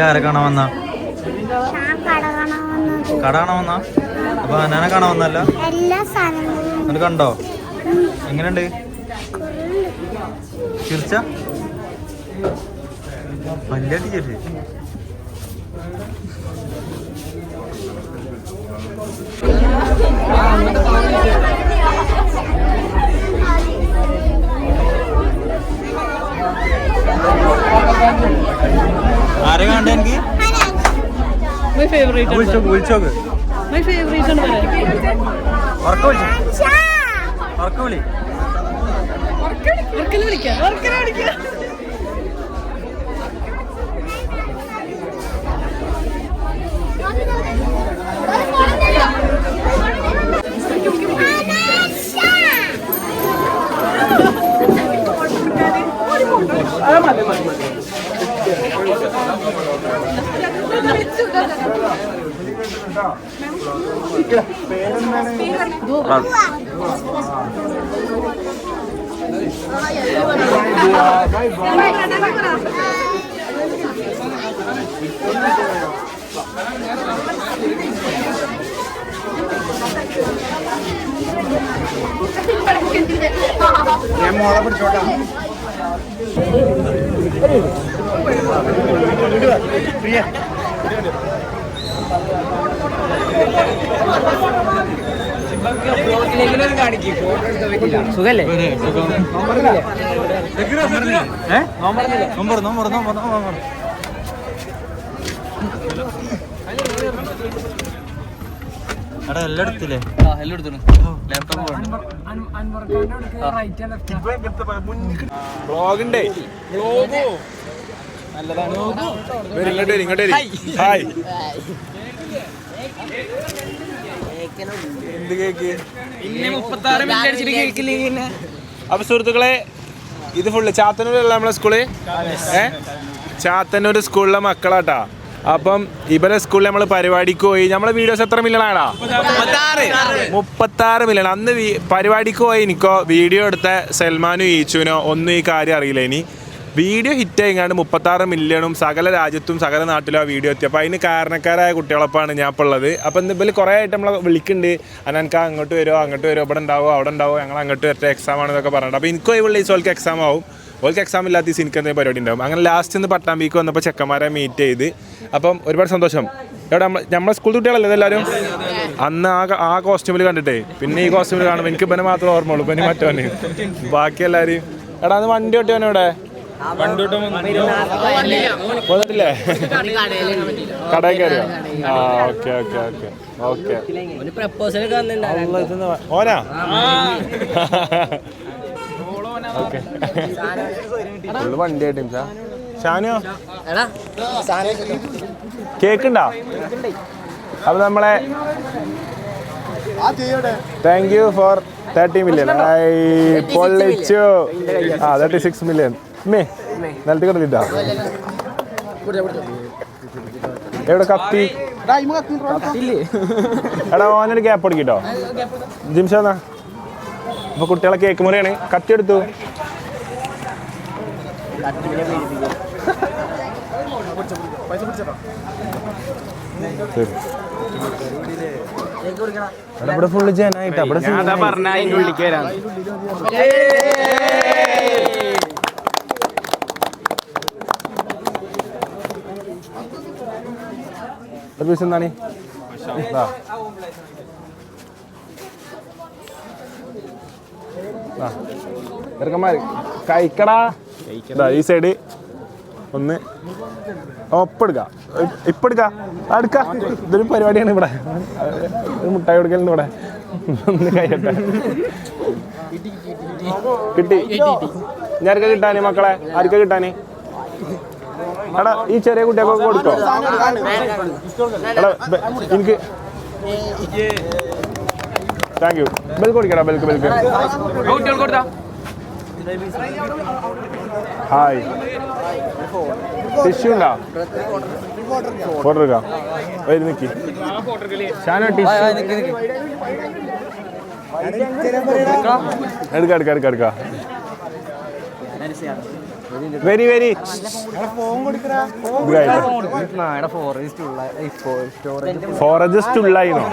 ആരെ കാണാൻ വന്ന? കട കാണാൻ വന്ന? അപ്പൊ അനാനെ കാണാൻ വന്നല്ല? എന്നിട്ട് കണ്ടോ? എങ്ങനെയുണ്ട്? ചിരിച്ച പല്ലാട്ടി ചേച്ചി ആരെ കണ്ട? എനിക്ക് വിളിച്ചോക്ക്
ഞാൻ മോളെ പിടിച്ചോട്ടാ. പ്രിയ
സുഖല്ലേ? എടാ എല്ലാം എടുത്തില്ലേ? ലാപ്ടോപ്പ്
ബ്ലോഗുണ്ടേ.
ഇങ്ങോട്ട് ഹായ്. എന്ത് കേക്ക്? അപ്പൊ സുഹൃത്തുക്കളെ, ഇത് ഫുള്ള് ചാത്തന്നൂരല്ല നമ്മളെ സ്കൂള്. ചാത്തന്നൂർ സ്കൂളിലെ മക്കളാട്ടാ. അപ്പം ഇവരെ സ്കൂളിൽ നമ്മൾ പരിപാടിക്ക് പോയി. നമ്മളെ വീഡിയോസ് എത്ര മില്യണാടാ? 36 മില്യൺ. അന്ന് പരിപാടിക്ക് പോയി എനിക്കോ വീഡിയോ എടുത്ത സൽമാനും ഈച്ചുവിനോ ഒന്നും ഈ കാര്യം അറിയില്ല. ഇനി വീഡിയോ ഹിറ്റ് ആയിങ്ങാണ്ട് 36 മില്യണും സകല രാജ്യത്തും സകല നാട്ടിലും ആ വീഡിയോ എത്തി. അപ്പോൾ അതിന് കാരണക്കാരായ കുട്ടികളൊപ്പമാണ് ഞാൻ ഇപ്പോൾ ഉള്ളത്. അപ്പോൾ ഇവർ കുറേ ആയിട്ട് നമ്മളെ വിളിക്കുന്നുണ്ട്. അനക്ക് അങ്ങോട്ട് വരുമോ ഇവിടെ ഉണ്ടാവോ അവിടെ ഉണ്ടാവോ, ഞങ്ങൾ അങ്ങോട്ട് വരട്ടെ, എക്സാം ആണെന്നൊക്കെ പറഞ്ഞിട്ട്. അപ്പോൾ എനിക്കും ഈ വിളിച്ച് ഓൾക്ക് എക്സാം ആവും. ഓൾക്ക് എക്സാം ഇല്ലാത്ത എനിക്ക് എന്തെങ്കിലും പരിപാടി ഉണ്ടാവും. അങ്ങനെ ലാസ്റ്റ് ഇന്ന് പട്ടാമ്പിക്ക് വന്നപ്പോൾ ചെക്കന്മാരെ മീറ്റ് ചെയ്ത്. അപ്പം ഒരുപാട് സന്തോഷം. എവിടെ നമ്മളെ സ്കൂൾ കുട്ടികളല്ലേ ഇതെല്ലാവരും? അന്ന് ആ കോസ്റ്റ്യൂമിൽ കണ്ടിട്ടേ പിന്നെ ഈ കോസ്റ്റ്യൂമിൽ കാണുമ്പോൾ എനിക്ക് പിന്നെ മാത്രമേ ഓർമ്മയുള്ളൂ. പിന്നെ മറ്റവന് ബാക്കി എല്ലാവരും. എടാ അന്ന് വണ്ടി ഓട്ടിവനെ ഇവിടെ വന്നിട്ടില്ലേ? കടയിൽ കയറിയോ? ആ ഓക്കെ ഓക്കെ ഓക്കെ ഓക്കെ. ഓനാ? ഓക്കെ. ഫുള്ള് വണ്ടി ആയിട്ട് ഷാനോ കേക്കുണ്ടോ? അപ്പൊ നമ്മളെ താങ്ക് യു ഫോർ 30 മില്യൺ. പൊള്ളിച്ചു. 36 മില്യൺ. നിലത്ത് കിടന്നിട്ടാ? എവിടെ കത്തി? എടാ ഓനൊരു ഗ്യാപ്പ് കൊടുക്കിട്ടോ ജിംഷാന്നാ. അപ്പൊ കുട്ടികളെ കേക്ക് മുറിയാണ്. കത്തി എടുത്തു. ഇവിടെ ഫുള്ള് ജനായിട്ടാ. ഇവിടെ എന്താണ് ചെറുക്കന്മാർ കഴിക്കടാ. ഈ സൈഡ് ഒന്ന് ഒപ്പെടുക്ക. ഇപ്പം എടുക്ക. ഇതൊരു പരിപാടിയാണ് ഇവിടെ. മുട്ടായി കൊടുക്കലുണ്ട് ഇവിടെ. ഒന്ന് കഴിയട്ടെ. കിട്ടി. ഞാനൊക്കെ കിട്ടാന് മക്കളെ? ആർക്കാ കിട്ടാന്? എടാ ഈ ചെറിയ കുട്ടിയൊക്കെ കൊടുക്കോ? എടാ എനിക്ക് താങ്ക് യു. ബെൽക്ക് കൊടുക്കടാ. ബെൽക്ക് ഹായ്. ടിഷ്യൂ ഉണ്ടോ? ഫോട്ടോ എടുക്കാം. വരും നിക്കി. ഷാനോ ടിഷ്യൂ എടുക്ക. വെരി ഫോറസ്റ്റ് ഉള്ളായിനോ?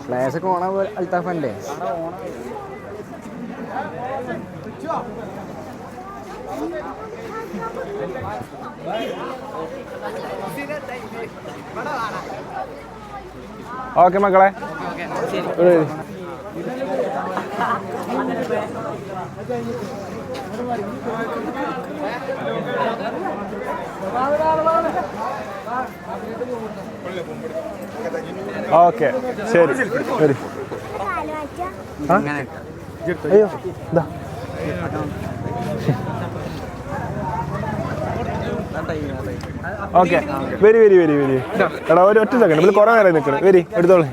ഫ്ലാഷ് ഒക്കെ ഓണ അൽത്താഫല്ലേ?
ഓക്കെ മക്കളെ. ഓക്കെ ശരി ശരി. അയ്യോ ഇതാ ഓക്കെ. വെരി എടാ ഒരു ഒറ്റ സെക്കൻഡ്. ഇതിൽ കുറേ നേരം നിൽക്കണം. വെരി എടുത്തോളൂ.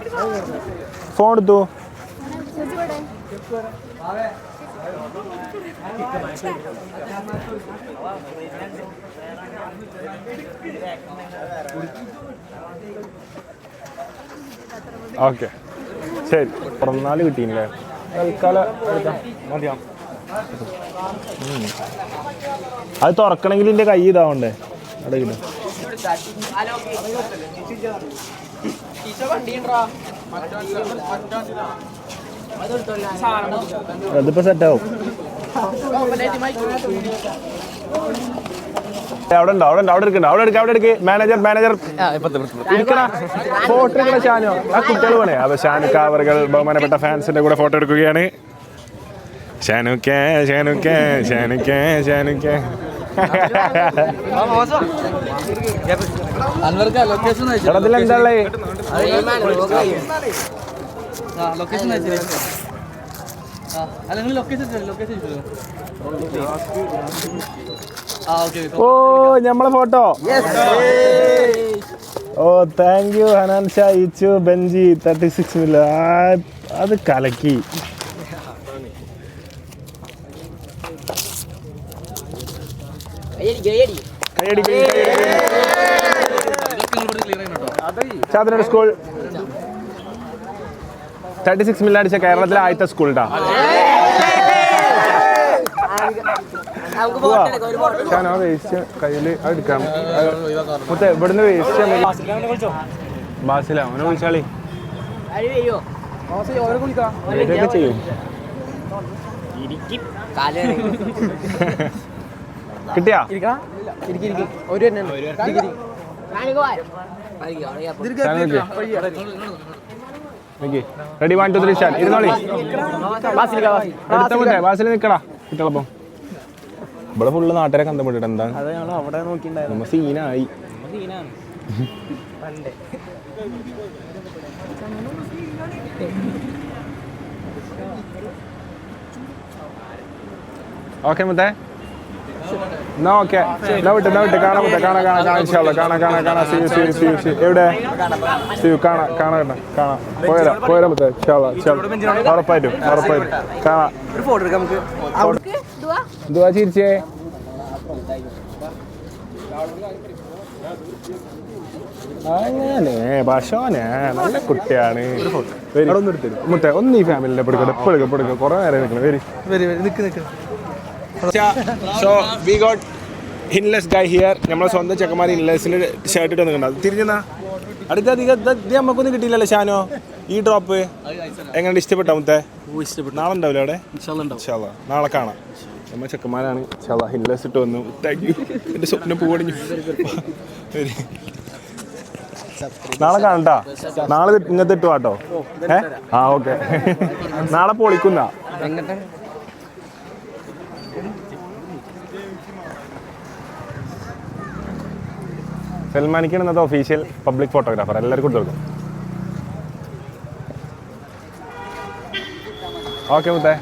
ഫോൺ എടുത്തു. ഓക്കെ ശരി. പിറന്നാല് കിട്ടീനില്ലേ? തൽക്കാലം മതിയാ. അത് തുറക്കണമെങ്കിൽ എൻ്റെ കൈ ഇതാവണ്ടേ? അവിടെ കിട്ടും. അതിപ്പോ സെറ്റാവും. അവിടെ എടുക്ക്. മാനേജർ ഫോട്ടോ എടുക്കണ ഷാനോ. ആ കുട്ടികൾ വേണേ. അപ്പൊ ഷാനുക്ക അവർകൾ ബഹുമാനപ്പെട്ട ഫാൻസിന്റെ കൂടെ ഫോട്ടോ എടുക്കുകയാണ്. ഷാനുക്ക
അൻവർക്ക് ലൊക്കേഷൻ
എടാ ഇതിലെന്താ ഉള്ളത്?
ലൊക്കേഷൻ അല്ലെങ്കിൽ ലൊക്കേഷൻ
ഓ നമ്മളെ ഫോട്ടോ. ഓ താങ്ക് യു ഹനാൻ ഷാ ഇച്ചു ബെഞ്ചി 36 മില്യൺ. അത് കലക്കി. ചാത്തനാട് സ്കൂൾ 36 മില്യൺ അടിച്ച കേരളത്തിലെ ആദ്യത്തെ സ്കൂൾ ട്ടാ. വേസ്റ്റ് കയ്യിൽ എടുക്കാം. മുത്തേ ഇവിടുന്ന് വേസ്റ്റ് ബാസില അവനെ വിളിച്ചാളി ചെയ്യും. കിട്ടിയാ റെഡി 1 2 3 സ്റ്റാർട്ട്. ഇരുന്നോളി ബാസിൽ നിൽക്കടാ കുട്ടികളപ്പം. ഇവിടെ ഫുള്ള് നാട്ടുകാരെ കണ്ടപ്പെട്ടിട്ട് എന്താണ് നമ്മ സീനായി. ഓക്കെ മുത്തേ എന്നാ ഓക്കെ എന്നാ വിട്ട് കാണാൻ മുത്തേ കാണാ ഇൻഷാല്ലാ കാണാ സി എവിടെ കാണാ പോരാ മുത്തേ ഇൻഷാല്ലാ ഉറപ്പായിട്ടും കാണാം. എന്തുവാ ചിരിച്ചേ? അങ്ങനെ ഭക്ഷോനെ നല്ല കുട്ടിയാണ്. മുത്തേ ഒന്ന് ഈ ഫാമിലിനെ പെടുക്ക കുറെ നേരം നിൽക്കണം. വരി. So we got endless guy here. നമ്മളെ സ്വന്തം ചെക്കന്മാർ ഇൻലെസിന് ഷർട്ട് ഇട്ട് വന്നിട്ടുണ്ട്. തിരിഞ്ഞെന്നാ അടുത്ത ഇത് നമുക്കൊന്നും കിട്ടിയില്ലല്ലോ ഷാനോ. ഈ ഡ്രോപ്പ് എങ്ങനെ ഇഷ്ടപ്പെട്ടോ മുത്തേ? നാളെ ഉണ്ടാവില്ല അവിടെ? ഇൻഷാല്ലാ നാളെ കാണാം. നമ്മൾ ചെക്കന്മാരാണ് ഇൻഷാല്ലാ ഇൻലെസ് ഇട്ട് വന്നു. Thank you. എൻ്റെ സ്വപ്നം പൂവടിഞ്ഞു. നാളെ കാണട്ടാ. നാളെ ഇങ്ങനത്തെ ഇട്ടു കേട്ടോ. ഓക്കെ നാളെ പൊളിക്കുന്ന സൽമാനിക്കാണ് ഇന്നത്തെ ഒഫീഷ്യൽ പബ്ലിക് ഫോട്ടോഗ്രാഫർ. എല്ലാവർക്കും കൊടുക്കും. ഓക്കെ മുത്തേ.